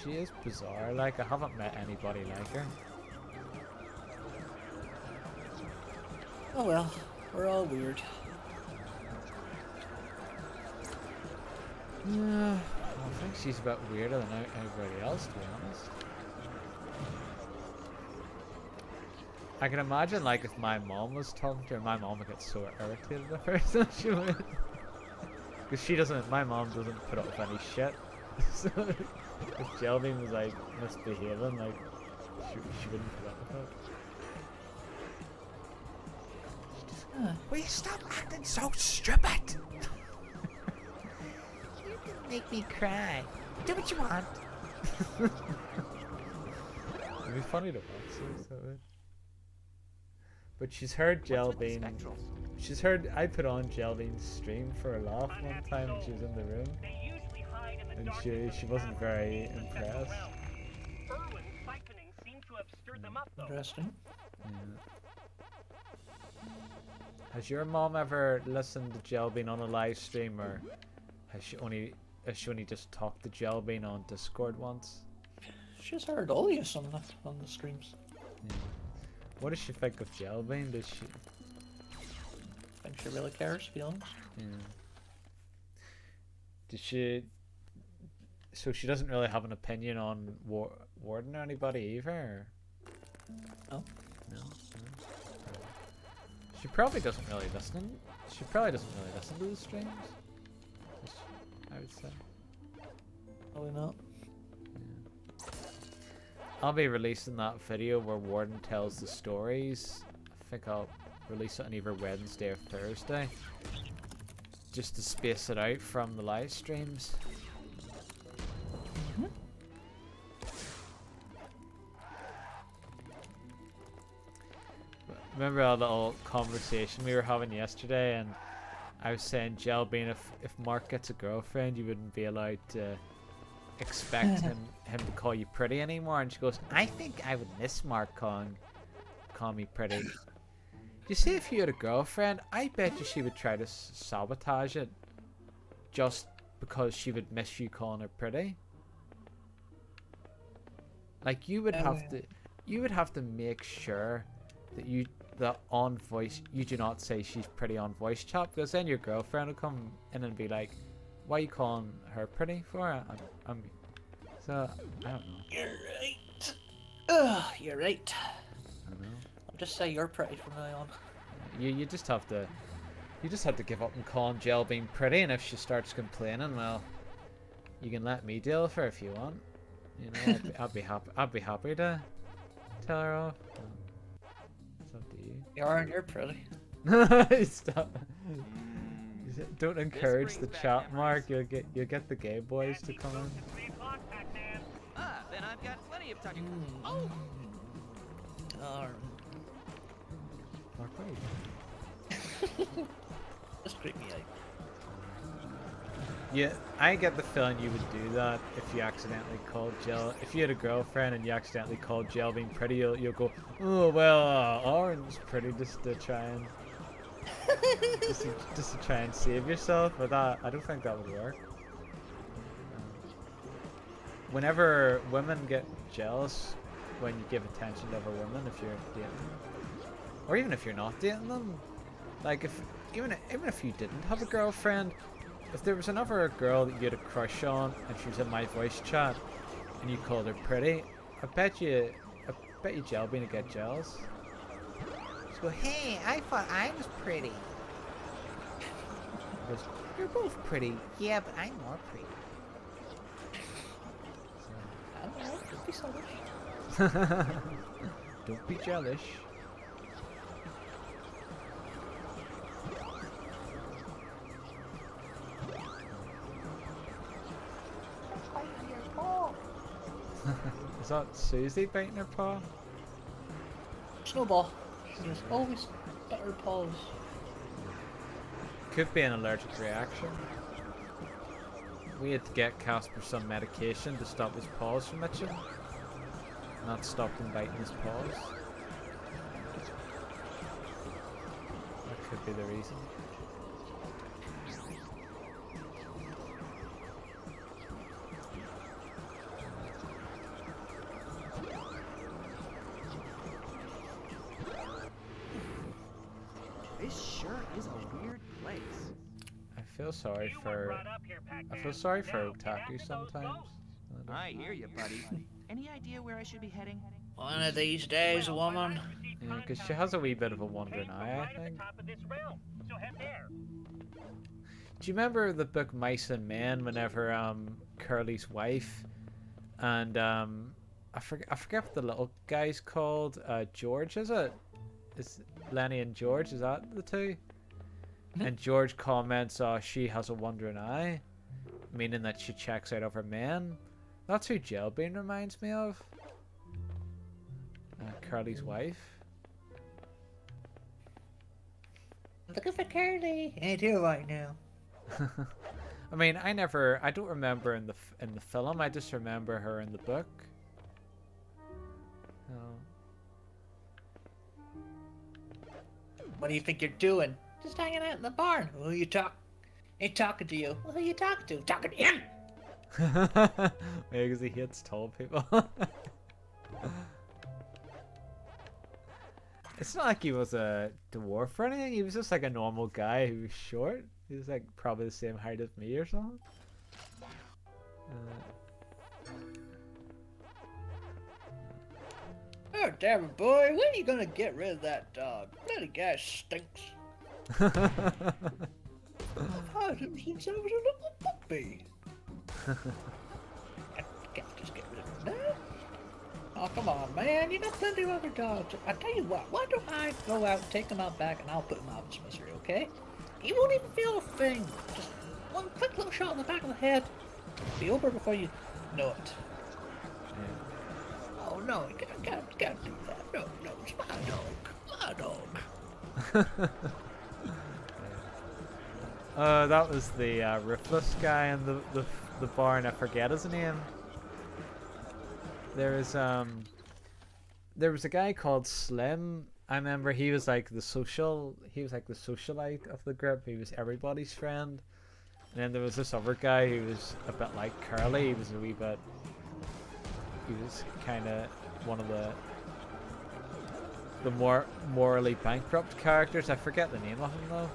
She is bizarre. Like, I haven't met anybody like her. Oh well, we're all weird. Yeah, I think she's a bit weirder than everybody else, to be honest. I can imagine, like, if my mom was talking to her, my mom would get so irritated with her, so she would. Because she doesn't, my mom doesn't put up with any shit. So, if Jelbean was, like, misbehaving, like, she wouldn't put up with it. Will you stop acting so stupid? You can make me cry. Do what you want. It'd be funny to watch this, that would. But she's heard Jelbean. She's heard. I put on Jelbean's stream for a laugh one time when she was in the room, and she wasn't very impressed. Interesting. Yeah. Has your mom ever listened to Jelbean on a live stream, or has she only just talked to Jelbean on Discord once? She's heard all of us on the streams. Yeah. What does she think of Jelbean? Does she think she really cares, to be honest? Yeah. Does she? So she doesn't really have an opinion on Warden or anybody either? No. No. She probably doesn't really listen. She probably doesn't really listen to the streams. I would say. Probably not. Yeah. I'll be releasing that video where Warden tells the stories. I think I'll release it on either Wednesday or Thursday, just to space it out from the live streams. Remember our little conversation we were having yesterday, and I was saying, Jelbean, if Mark gets a girlfriend, you wouldn't be allowed to expect him to call you pretty anymore. And she goes, I think I would miss Mark call me pretty. You see, if you had a girlfriend, I bet you she would try to sabotage it just because she would miss you calling her pretty. Like, you would have to make sure that on voice you do not say she's pretty on voice chat, because then your girlfriend will come in and be like, why are you calling her pretty for? So I don't know. You're right. Ugh, you're right. I don't know. I'll just say you're pretty from now on. You just have to give up and calling Jelbean pretty, and if she starts complaining, well, you can let me deal with her if you want. You know, I'd be happy to tell her off. It's up to you. You're pretty. Stop. Don't encourage the chat, Mark. You'll get the gay boys to come in. Ah, then I've got plenty of time. Oh. Mark, what are you doing? Just creep me out. Yeah, I get the feeling you would do that if you accidentally called if you had a girlfriend and you accidentally called Jelbean pretty, you'll go, oh well, Orange pretty, just to try and just to try and save yourself. But that, I don't think that would work. Whenever women get jealous when you give attention to other women, if you're dating them, or even if you're not dating them, like even if you didn't have a girlfriend, if there was another girl that you had a crush on and she was in my voice chat and you called her pretty, I bet you Jelbean would get jealous. She'd go, hey, I thought I was pretty. Goes, you're both pretty. Yeah, but I'm more pretty. I don't know, don't be selfish. Don't be jealous. Is that Susie biting her paw? Snowball. There's always better paws. Could be an allergic reaction. We had to get Casper some medication to stop his paws from itching. Not stop him biting his paws. That could be the reason. This sure is a weird place. I feel sorry for Otaku sometimes. I hear you, buddy. Any idea where I should be heading? One of these days, woman. Yeah, because she has a wee bit of a wandering eye, I think. Do you remember the book Mice and Men? Whenever Curly's wife and I forget what the little guy's called. George, is it? Is Lenny and George? Is that the two? And George comments, "Oh, she has a wandering eye," meaning that she checks out other men. That's who Jelbean reminds me of. Curly's wife. Looking for Curly. Ain't here right now. I mean, I don't remember in the film. I just remember her in the book. Oh. What do you think you're doing? Just hanging out in the barn. Who you talk? Ain't talking to you. Who you talking to? Talking to him. Maybe because he hates tall people. It's not like he was a dwarf or anything. He was just like a normal guy who was short. He was like probably the same height as me or something. Oh, damn it, boy. When are you gonna get rid of that dog? That guy stinks. I've had him since I was a little puppy. Can't just get rid of him now. Oh, come on, man. You got plenty of other dogs. I tell you what, why don't I go out, take him out back, and I'll put him out of his misery, okay? He won't even feel a thing. Just one quick little shot in the back of the head. Be over before you know it. Oh, no, you can't do that. No, it's my dog. My dog. That was the roofless guy in the barn. I forget his name. There was a guy called Slim. I remember he was like the socialite of the group. He was everybody's friend. And then there was this other guy who was a bit like Curly. He was kind of one of the more morally bankrupt characters. I forget the name of him though.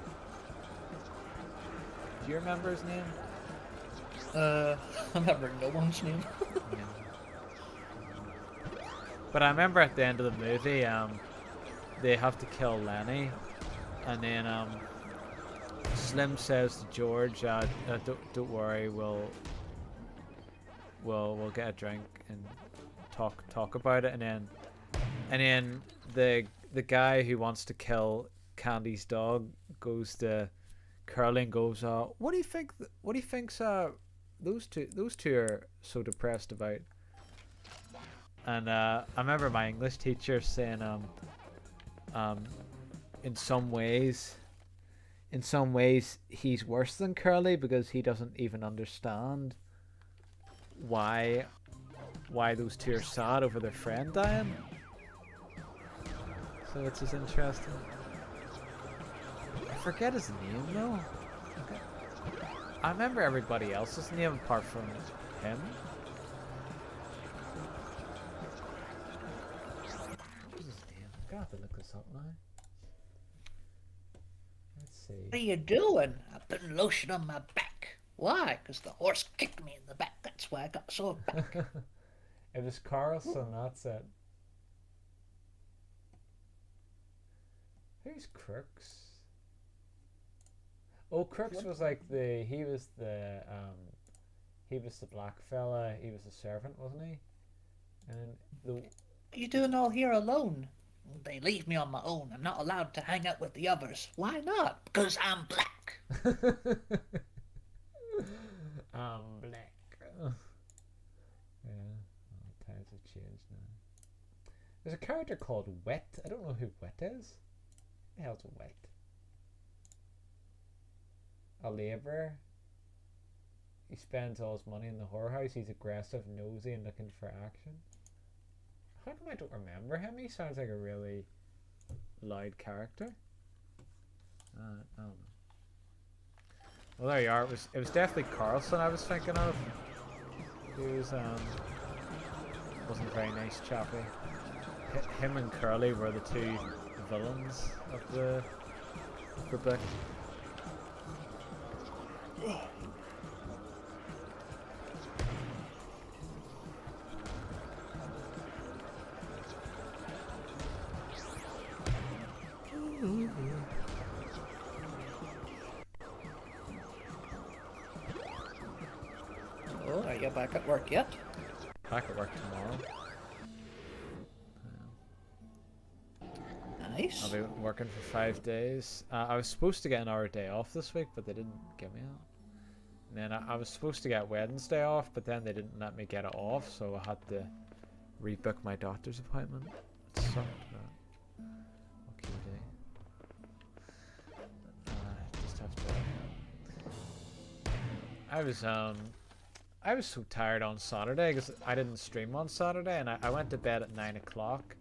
Do you remember his name? I remember no one's name. Yeah. But I remember at the end of the movie, they have to kill Lenny, and then Slim says to George, "Don't worry, we'll get a drink and talk about it." And then the guy who wants to kill Candy's dog goes to Curly and goes, "What do you think? What do you think's those two are so depressed about?" And I remember my English teacher saying, in some ways he's worse than Curly because he doesn't even understand why those two are sad over their friend dying. So it's just interesting. I forget his name though. I remember everybody else's name apart from him. I have to look this up now. Let's see. What are you doing? I'm putting lotion on my back. Why? Because the horse kicked me in the back. That's why I got sore back. It was Carlson, that's it. Who's Crooks? Oh, Crooks was like he was the black fella. He was the servant, wasn't he? And What are you doing all here alone? They leave me on my own. I'm not allowed to hang out with the others. Why not? Because I'm black. I'm black. Yeah, times have changed. There's a character called Wet. I don't know who Wet is. Who the hell's Wet? A labourer. He spends all his money in the whorehouse. He's aggressive, nosy, and looking for action. How come I don't remember him? He sounds like a really loud character. I don't know. Well, there you are. It was definitely Carlson I was thinking of. He was wasn't a very nice chappy. Him and Curly were the two villains of the book. Oh, are you back at work yet? Back at work tomorrow. Nice. I'll be working for 5 days. I was supposed to get an hour day off this week, but they didn't give me it. And then I was supposed to get Wednesday off, but then they didn't let me get it off, so I had to rebook my doctor's appointment. It sucked, but what can you do? Just have to. I was so tired on Saturday because I didn't stream on Saturday, and I went to bed at 9 o'clock,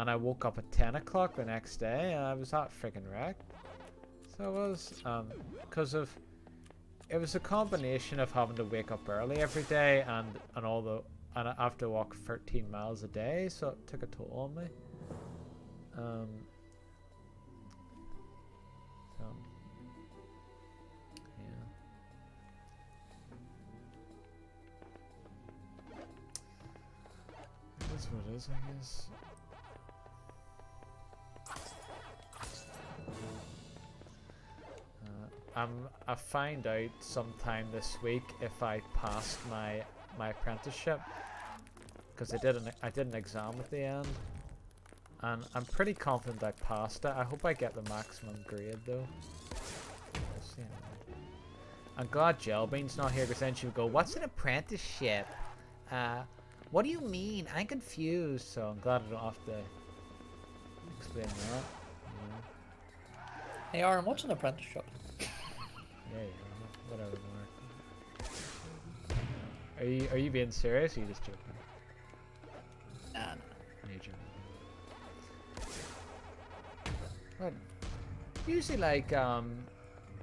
and I woke up at 10 o'clock the next day, and I was that freaking wrecked. So it was because of. It was a combination of having to wake up early every day and I have to walk 13 miles a day, so it took a toll on me. So yeah. That's what it is, I guess. I find out sometime this week if I passed my apprenticeship, because I did an exam at the end, and I'm pretty confident I passed it. I hope I get the maximum grade though. I'm glad Jelbean's not here, because then she would go, "What's an apprenticeship? What do you mean? I'm confused." So I'm glad I don't have to explain that. Hey Aaron, what's an apprenticeship? Yeah, whatever. Are you being serious, or are you just joking? Nah. You're joking. But usually, like,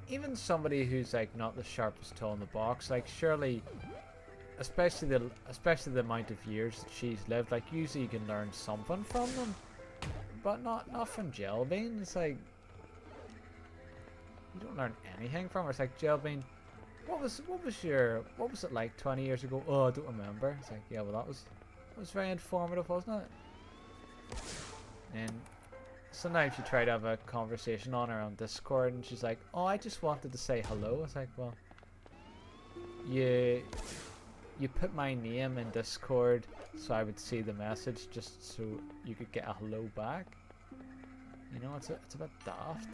even somebody who's like not the sharpest tool in the box, like surely, especially the amount of years that she's lived, like usually you can learn something from them, but not from Jelbean. It's like, you don't learn anything from her. It's like, Jelbean, what was it like 20 years ago? Oh, I don't remember. It's like, yeah, well that was very informative, wasn't it? And sometimes you try to have a conversation on her on Discord, and she's like, "Oh, I just wanted to say hello." It's like, well, you put my name in Discord so I would see the message, just so you could get a hello back. You know, it's a bit daft.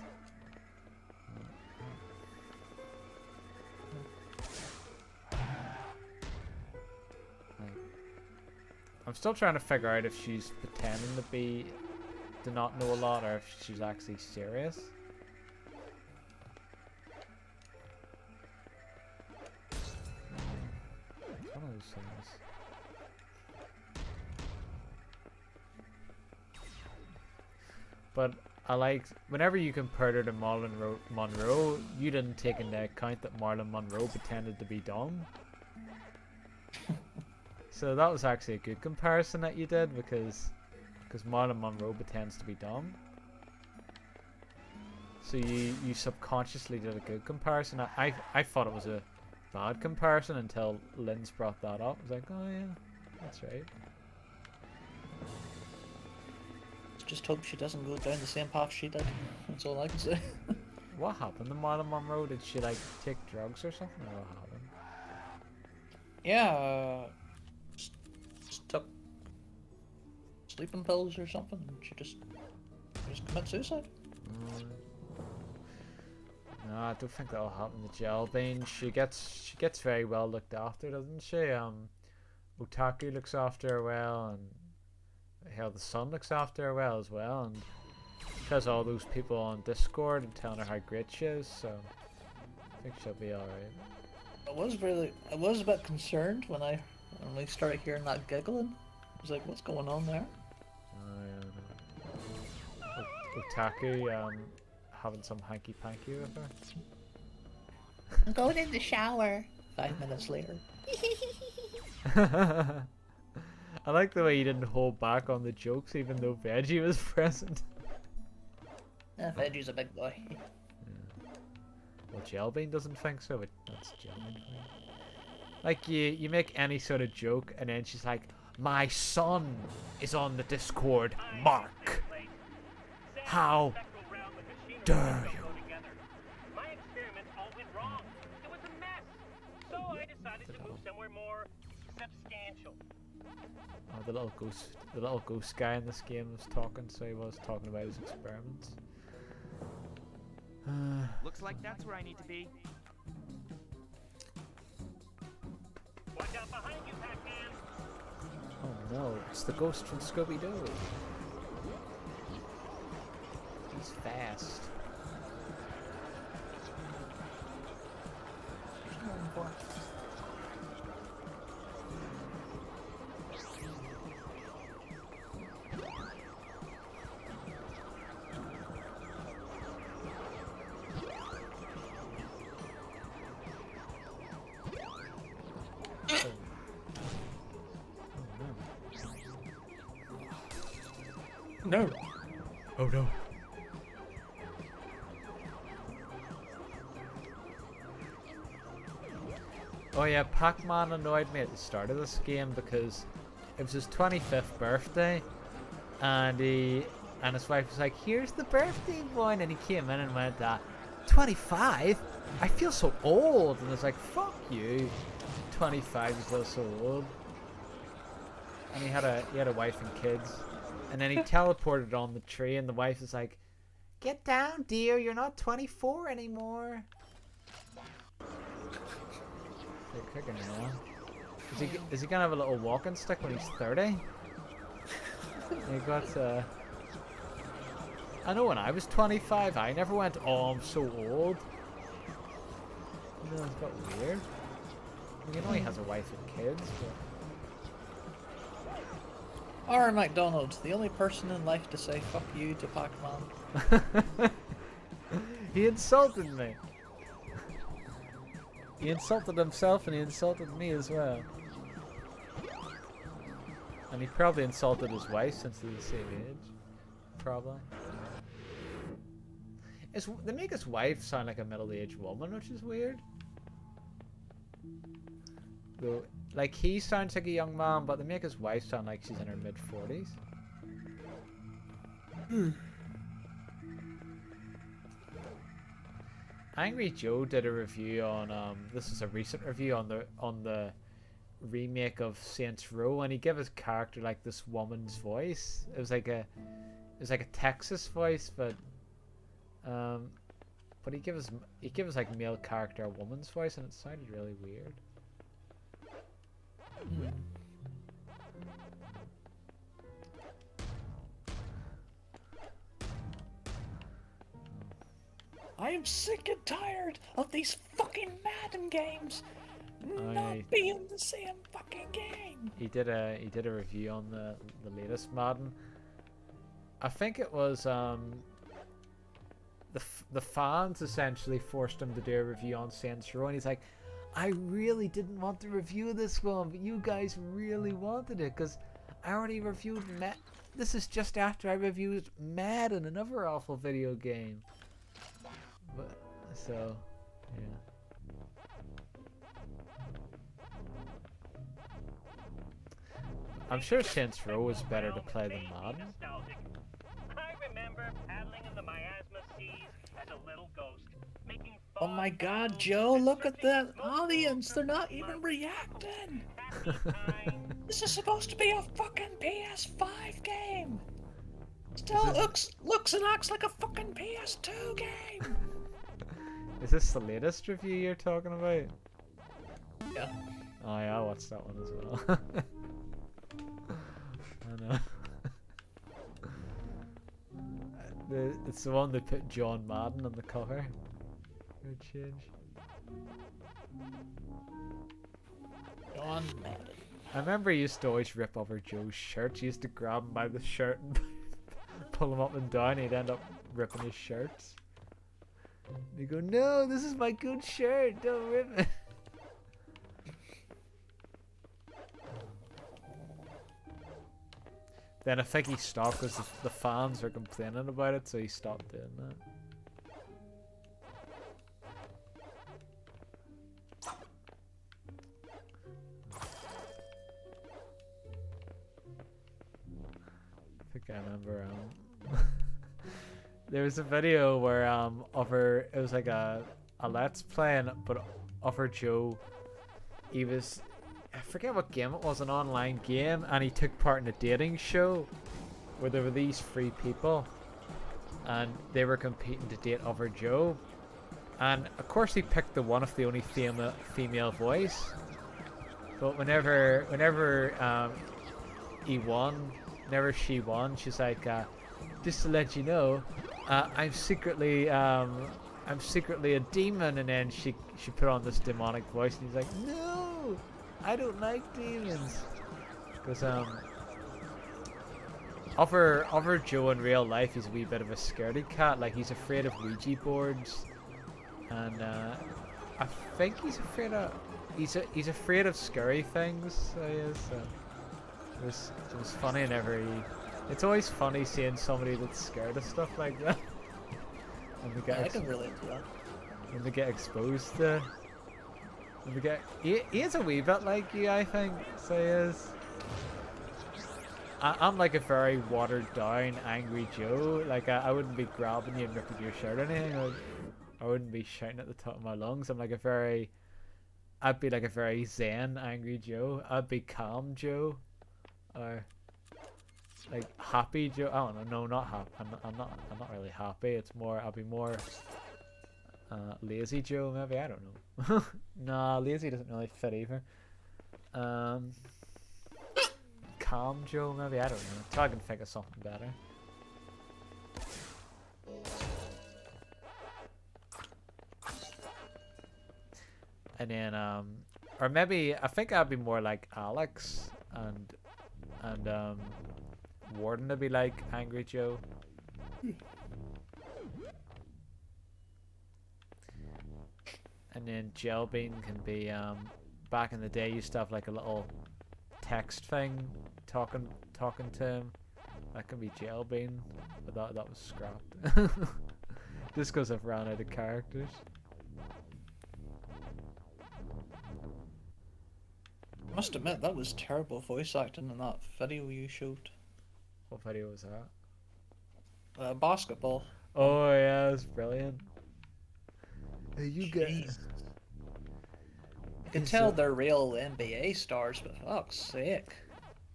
I'm still trying to figure out if she's pretending to not know a lot, or if she's actually serious. It's one of those things. But I like, whenever you compared her to Marilyn Monroe, you didn't take into account that Marilyn Monroe pretended to be dumb. So that was actually a good comparison that you did, because Marilyn Monroe pretends to be dumb. So you subconsciously did a good comparison. I thought it was a bad comparison until Lynn's brought that up. I was like, oh yeah, that's right. Just hope she doesn't go down the same path she did. That's all I can say. What happened to Marilyn Monroe? Did she like take drugs or something, or what happened? Yeah, just took sleeping pills or something, and she just commit suicide. No, I don't think that'll happen to Jelbean. She gets very well looked after, doesn't she? Otaku looks after her well, and how the son looks after her well as well, and she has all those people on Discord and telling her how great she is, so I think she'll be alright. I was a bit concerned when I started hearing that giggling. I was like, what's going on there? Otaku having some hanky-panky with her. I'm going in the shower. 5 minutes later. I like the way you didn't hold back on the jokes even though Veggie was present. Yeah, Veggie's a big boy. Yeah. Well, Jelbean doesn't think so, but that's Jelbean. Like, you make any sort of joke and then she's like, my son is on the Discord, Mark. How dare you? My experiments all went wrong. It was a mess. So I decided to move somewhere more substantial. Oh, the little ghost guy in this game was talking, so he was talking about his experiments. Looks like that's where I need to be. Watch out behind you, Pac-Man. Oh no, it's the ghost from Scooby-Doo. He's fast. No. Oh no. Oh yeah, Pac-Man annoyed me at the start of this game because it was his 25th birthday, and his wife was like, "Here's the birthday boy," and he came in and went, 25? I feel so old," and I was like, "Fuck you, 25, you feel so old." And he had a wife and kids, and then he teleported on the tree, and the wife was like, "Get down, dear, you're not 24 anymore." Kicking now. Is he gonna have a little walking stick when he's 30? He got I know when I was 25, I never went, "Oh, I'm so old." No, it's got weird. You know he has a wife and kids, but... R. McDonald, the only person in life to say fuck you to Pac-Man. He insulted me. He insulted himself and he insulted me as well. And he probably insulted his wife since they're the same age. Probably. They make his wife sound like a middle-aged woman, which is weird. Though, like, he sounds like a young man, but they make his wife sound like she's in her mid-40s. Angry Joe did a review on this is a recent review on the remake of Saints Row, and he gave his character like this woman's voice. It was like a Texas voice, but he gave his like male character a woman's voice, and it sounded really weird. I am sick and tired of these fucking Madden games not being the same fucking game. He did a review on the latest Madden. I think it was the fans essentially forced him to do a review on Saints Row, and he's like, "I really didn't want to review this one, but you guys really wanted it because I already reviewed This is just after I reviewed Madden, another awful video game." But, so, yeah. I'm sure Saints Row is better to play than Madden. I remember paddling in the miasma seas as a little ghost, making Oh my god, Joe, look at that audience. They're not even reacting. This is supposed to be a fucking PS5 game. Still looks and acts like a fucking PS2 game. Is this the latest review you're talking about? Yeah. Oh yeah, I watched that one as well. I know. It's the one that put John Madden on the cover. Good change. John Madden. I remember he used to always rip over Joe's shirts. He used to grab him by the shirt and pull him up and down. He'd end up ripping his shirts. They go, no, this is my good shirt. Don't rip it. Then I think he stopped because the fans were complaining about it, so he stopped doing that. I think I remember there was a video where it was like a Let's Playing, but over Joe, he was, I forget what game it was, an online game, and he took part in a dating show where there were these three people and they were competing to date over Joe, and of course he picked the one of the only female voice, but whenever he won, whenever she won, she's like, just to let you know, I'm secretly a demon, and then she put on this demonic voice, and he's like, no, I don't like demons, because over Joe in real life, he's a wee bit of a scaredy cat. Like, he's afraid of Ouija boards, and I think he's afraid of scary things. So he is. So it was funny whenever it's always funny seeing somebody that's scared of stuff like that. And they get I can relate to that. When they get exposed to. He is a wee bit like you, I think. So he is. I'm like a very watered down, angry Joe. Like, I wouldn't be grabbing you and ripping your shirt or anything. I wouldn't be shouting at the top of my lungs. I'd be like a very zen, angry Joe. I'd be calm Joe. Or like happy Joe. I don't know. No, not happy. I'm not really happy. It's more. I'll be more lazy Joe, maybe. I don't know. Nah, lazy doesn't really fit either. Calm Joe, maybe. I don't know. Until I can think of something better. And then or maybe I think I'd be more like Alex, and Warden to be like Angry Joe. And then Jelbean can be back in the day used to have like a little text thing talking to him. That can be Jelbean, but that was scrapped. Just because I've ran out of characters. I must admit, that was terrible voice acting in that video you showed. What video was that? Basketball. Oh yeah, it was brilliant. Hey, you guys. You can tell they're real NBA stars, but fuck's sake.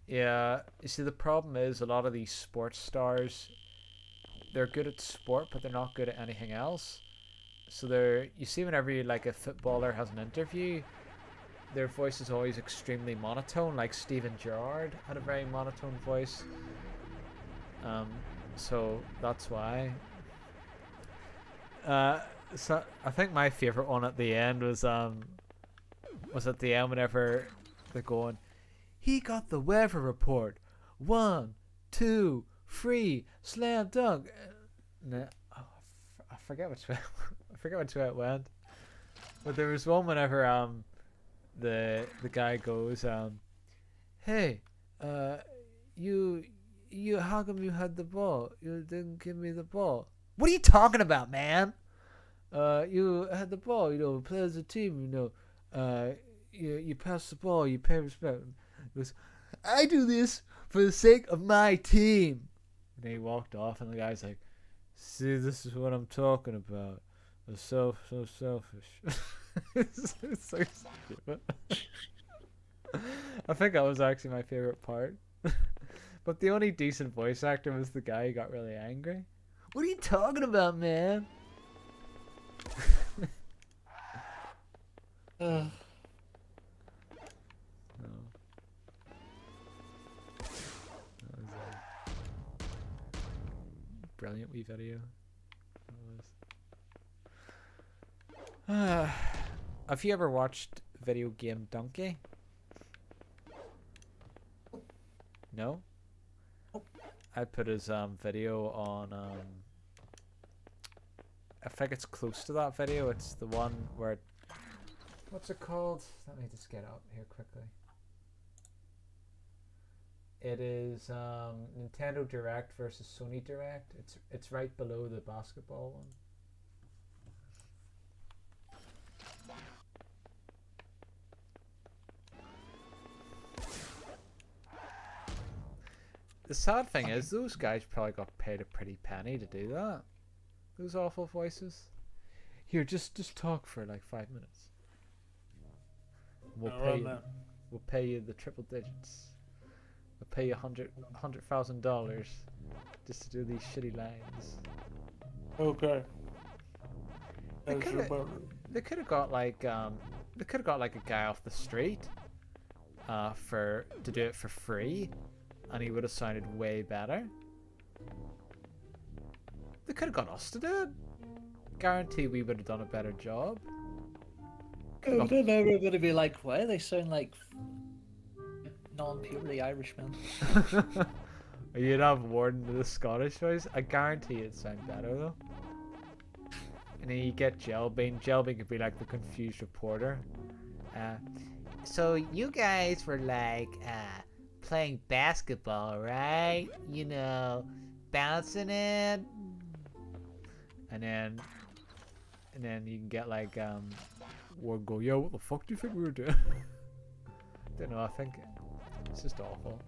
Yeah, you see, the problem is a lot of these sports stars, they're good at sport, but they're not good at anything else. So you see whenever like a footballer has an interview, their voice is always extremely monotone. Like Steven Gerrard had a very monotone voice. So that's why. So I think my favorite one at the end was at the end whenever they're going, he got the weather report. 1, 2, 3, slam dunk. Nah, I forget which way. I forget which way it went. But there was one whenever the guy goes, hey, you how come you had the ball? You didn't give me the ball. What are you talking about, man? You had the ball, we play as a team, you pass the ball, you pay respect. He goes, I do this for the sake of my team. And then he walked off, and the guy's like, see, this is what I'm talking about. So selfish. It's so stupid. I think that was actually my favorite part. But the only decent voice actor was the guy who got really angry. What are you talking about, man? No. brilliant wee video. It was. Have you ever watched Video Game Donkey? No? I put his video on I think it's close to that video. It's the one where what's it called? Let me just get up here quickly. It is Nintendo Direct versus Sony Direct. It's right below the basketball one. The sad thing is, those guys probably got paid a pretty penny to do that. Those awful voices. Here, just talk for like 5 minutes. We'll pay you the triple digits. We'll pay you $100,000 just to do these shitty lines. Okay. They could have got like a guy off the street to do it for free, and he would have sounded way better. They could have got us to do it. Guarantee we would have done a better job. Oh, they're never going to be like, why they sound like non-puberty Irishmen. You'd have Warden to the Scottish voice. I guarantee it'd sound better though. And then you get Jelbean. Jelbean could be like the confused reporter. So you guys were like playing basketball, right? You know, bouncing it. And then you can get like Warden go, yo, what the fuck do you think we were doing? Don't know, I think it's just awful.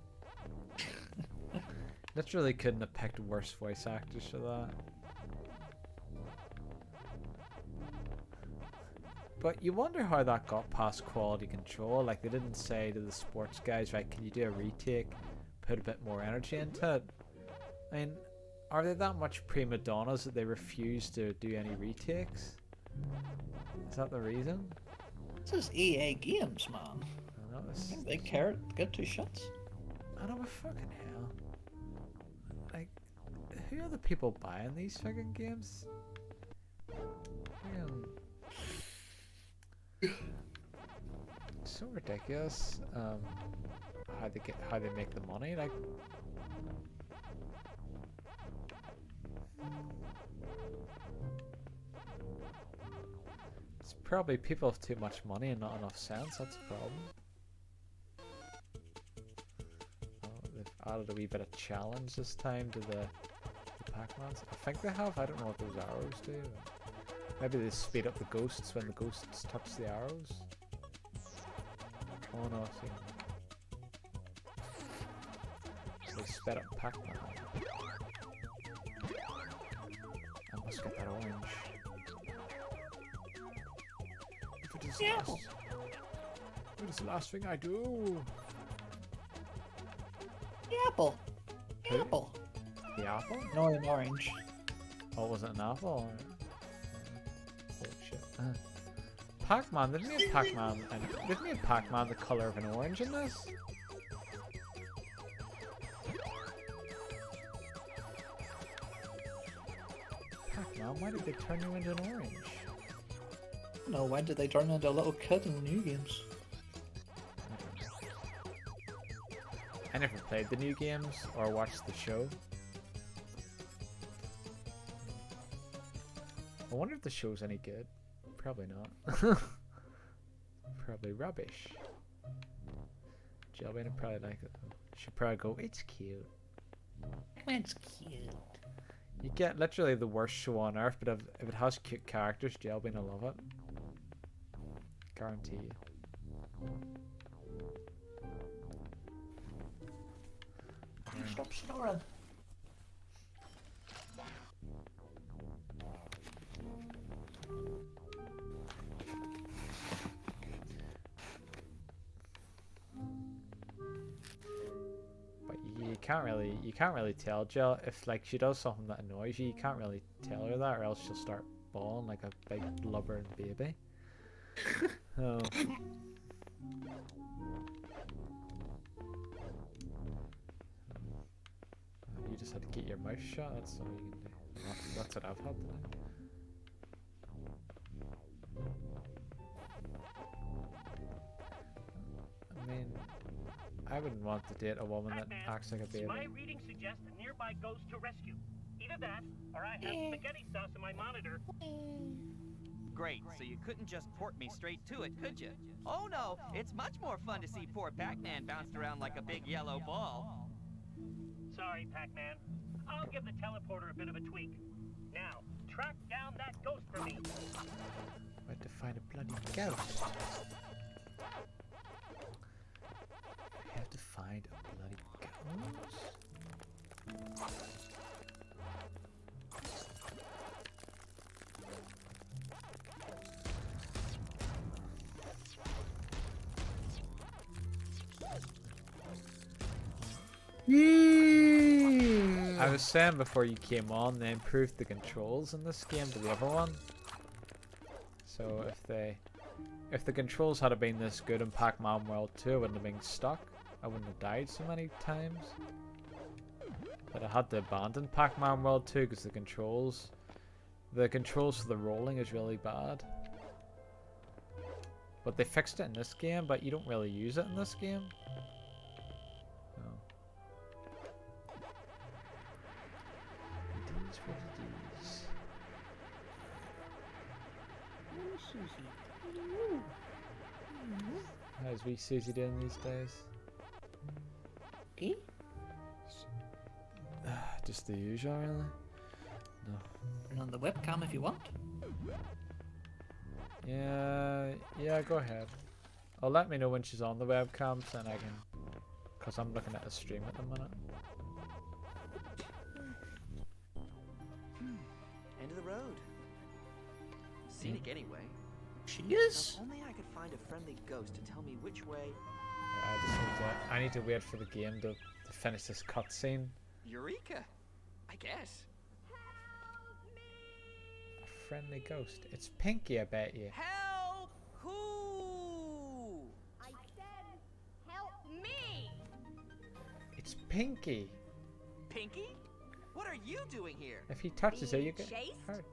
Literally couldn't have picked worse voice actors for that. But you wonder how that got past quality control. Like, they didn't say to the sports guys, right, can you do a retake, put a bit more energy into it? I mean, are they that much prima donnas that they refuse to do any retakes? Is that the reason? This is EA Games, man. I know, they care. Get 2 shots. I know, but fucking hell. Like, who are the people buying these fucking games? So ridiculous. How they make the money. Like, it's probably people have too much money and not enough sense. That's the problem. Oh, they've added a wee bit of challenge this time to the Pac-Mans. I think they have. I don't know what those arrows do. Maybe they speed up the ghosts when the ghosts touch the arrows. Oh no, see. They sped up Pac-Man. I must get that orange. What is the last thing I do? The apple. The apple. The apple? No, an orange. Oh, was it an apple? Oh shit. Pac-Man, didn't we have Pac-Man and didn't we have Pac-Man the colour of an orange in this? Pac-Man, why did they turn you into an orange? No, why did they turn into a little kid in the new games? I never played the new games or watched the show. I wonder if the show's any good. Probably not. Probably rubbish. Jelly would probably like it. Should probably go, it's cute. It's cute. You get literally the worst show on earth, but if it has cute characters, Jelbean will love it. Guarantee you. Stop snoring. But you can't really tell Jill if like she does something that annoys you. You can't really tell her that, or else she'll start bawling like a big blubbering baby. Oh. You just just had to get your mouse shut. That's all you can do. That's what I've had to do. I mean, I wouldn't want to date a woman that acts like a baby. My reading suggests a nearby ghost to rescue. Either that, or I have spaghetti sauce in my monitor. Great, so you couldn't just port me straight to it, could you? Oh no, it's much more fun to see poor Pac-Man bounced around like a big yellow ball. Sorry, Pac-Man. I'll give the teleporter a bit of a tweak. Now, track down that ghost for me. Where to find a bloody ghost? I have to find a bloody ghost. I was saying before you came on, they improved the controls in this game to the other one. So if the controls had been this good in Pac-Man World 2, I wouldn't have been stuck. I wouldn't have died so many times. But I had to abandon Pac-Man World 2 because the controls for the rolling is really bad. But they fixed it in this game, but you don't really use it in this game. How's wee Susie doing these days? Eh? Just the usual, really? No. And on the webcam if you want. Yeah, go ahead. I'll let me know when she's on the webcam, so then I can... Because I'm looking at a stream at the minute. End of the road. Scenic anyway. She is. If only I could find a friendly ghost to tell me which way. I need to wait for the game to finish this cutscene. Eureka! I guess. A friendly ghost. It's Pinky, I bet you. Help! Who? I said, help me! It's Pinky. Pinky? What are you doing here? If he touches her, you get chased? hurt.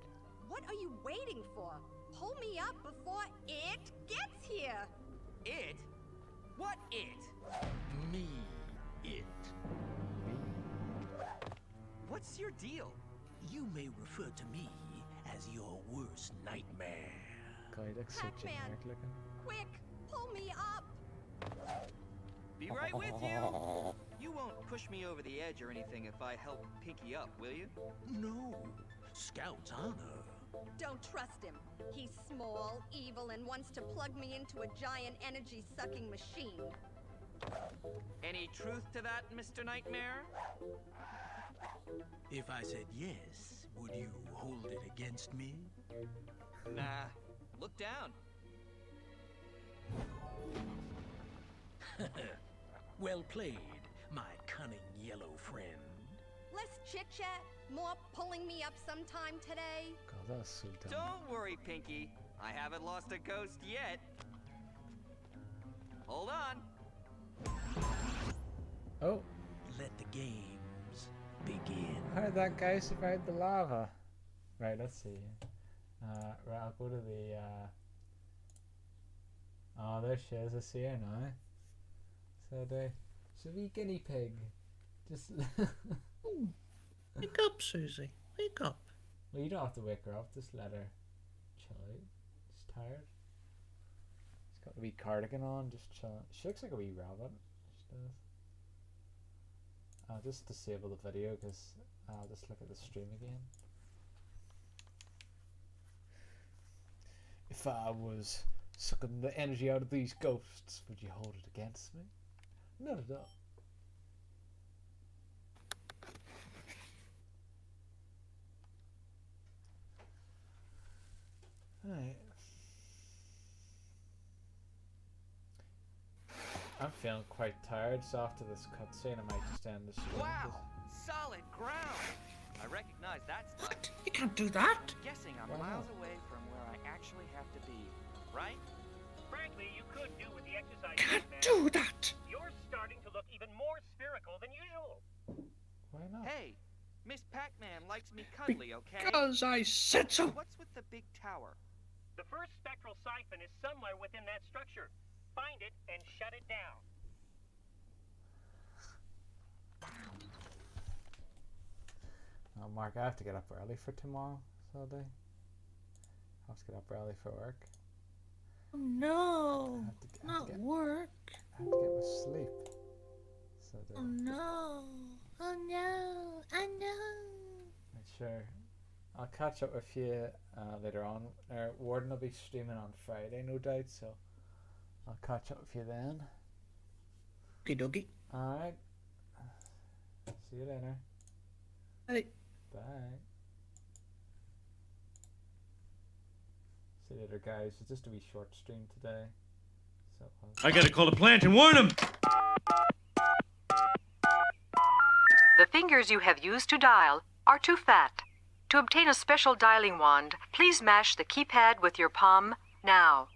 What are you waiting for? Pull me up before it gets here! It? What it? Me, it. What's your deal? You may refer to me as your worst nightmare. God, he looks so Pac-Man. generic looking. Quick, pull me up! Be right with you. You won't push me over the edge or anything if I help Pinky up, will you? No, Scout's honor. Don't trust him. He's small, evil, and wants to plug me into a giant energy-sucking machine. Any truth to that, Mr. Nightmare? If I said yes, would you hold it against me? Nah. Look down. Well played, my cunning yellow friend. Less chit-chat, more pulling me up sometime today. God, that's so dumb. Don't worry, Pinky. I haven't lost a ghost yet. Hold on. Oh, Let the games begin. how did that guy survive the lava? Right, let's see. Right, I'll go to the, Oh, there she is. I see her now. So, it's a wee guinea pig. Just... Wake up, Susie. Wake up. Well, you don't have to wake her up. Just let her chill out. She's tired. She's got a wee cardigan on, just chilling. She looks like a wee rabbit. She does. I'll just disable the video because I'll just look at the stream again. If I was sucking the energy out of these ghosts, would you hold it against me? Not at all. Alright. I'm feeling quite tired, so after this cutscene I might just end the stream. Wow! Solid ground! I recognize that stuff. What? You can't do that. I'm guessing I'm Why miles not? away from where I actually have to be, right? Frankly, you could do with the exercise, Can't man. do that. You're starting to look even more spherical than usual. Why not? Hey, Miss Pac-Man likes me cuddly, okay? Because I said so. What's with the big tower? The first spectral siphon is somewhere within that structure. Find it and shut it down. Oh, Mark, I have to get up early for tomorrow, so I have to get up early for work. Oh no, not work. I have to get my sleep. So Oh no, oh no, I know. Sure. I'll catch up with you later on. Warden will be streaming on Friday, no doubt, so I'll catch up with you then. Okie dokie. Alright. See you later. Hey. Bye. See you later, guys. It's just a wee short stream today. So I gotta call the plant and warn them! The fingers you have used to dial are too fat. To obtain a special dialing wand, please mash the keypad with your palm now.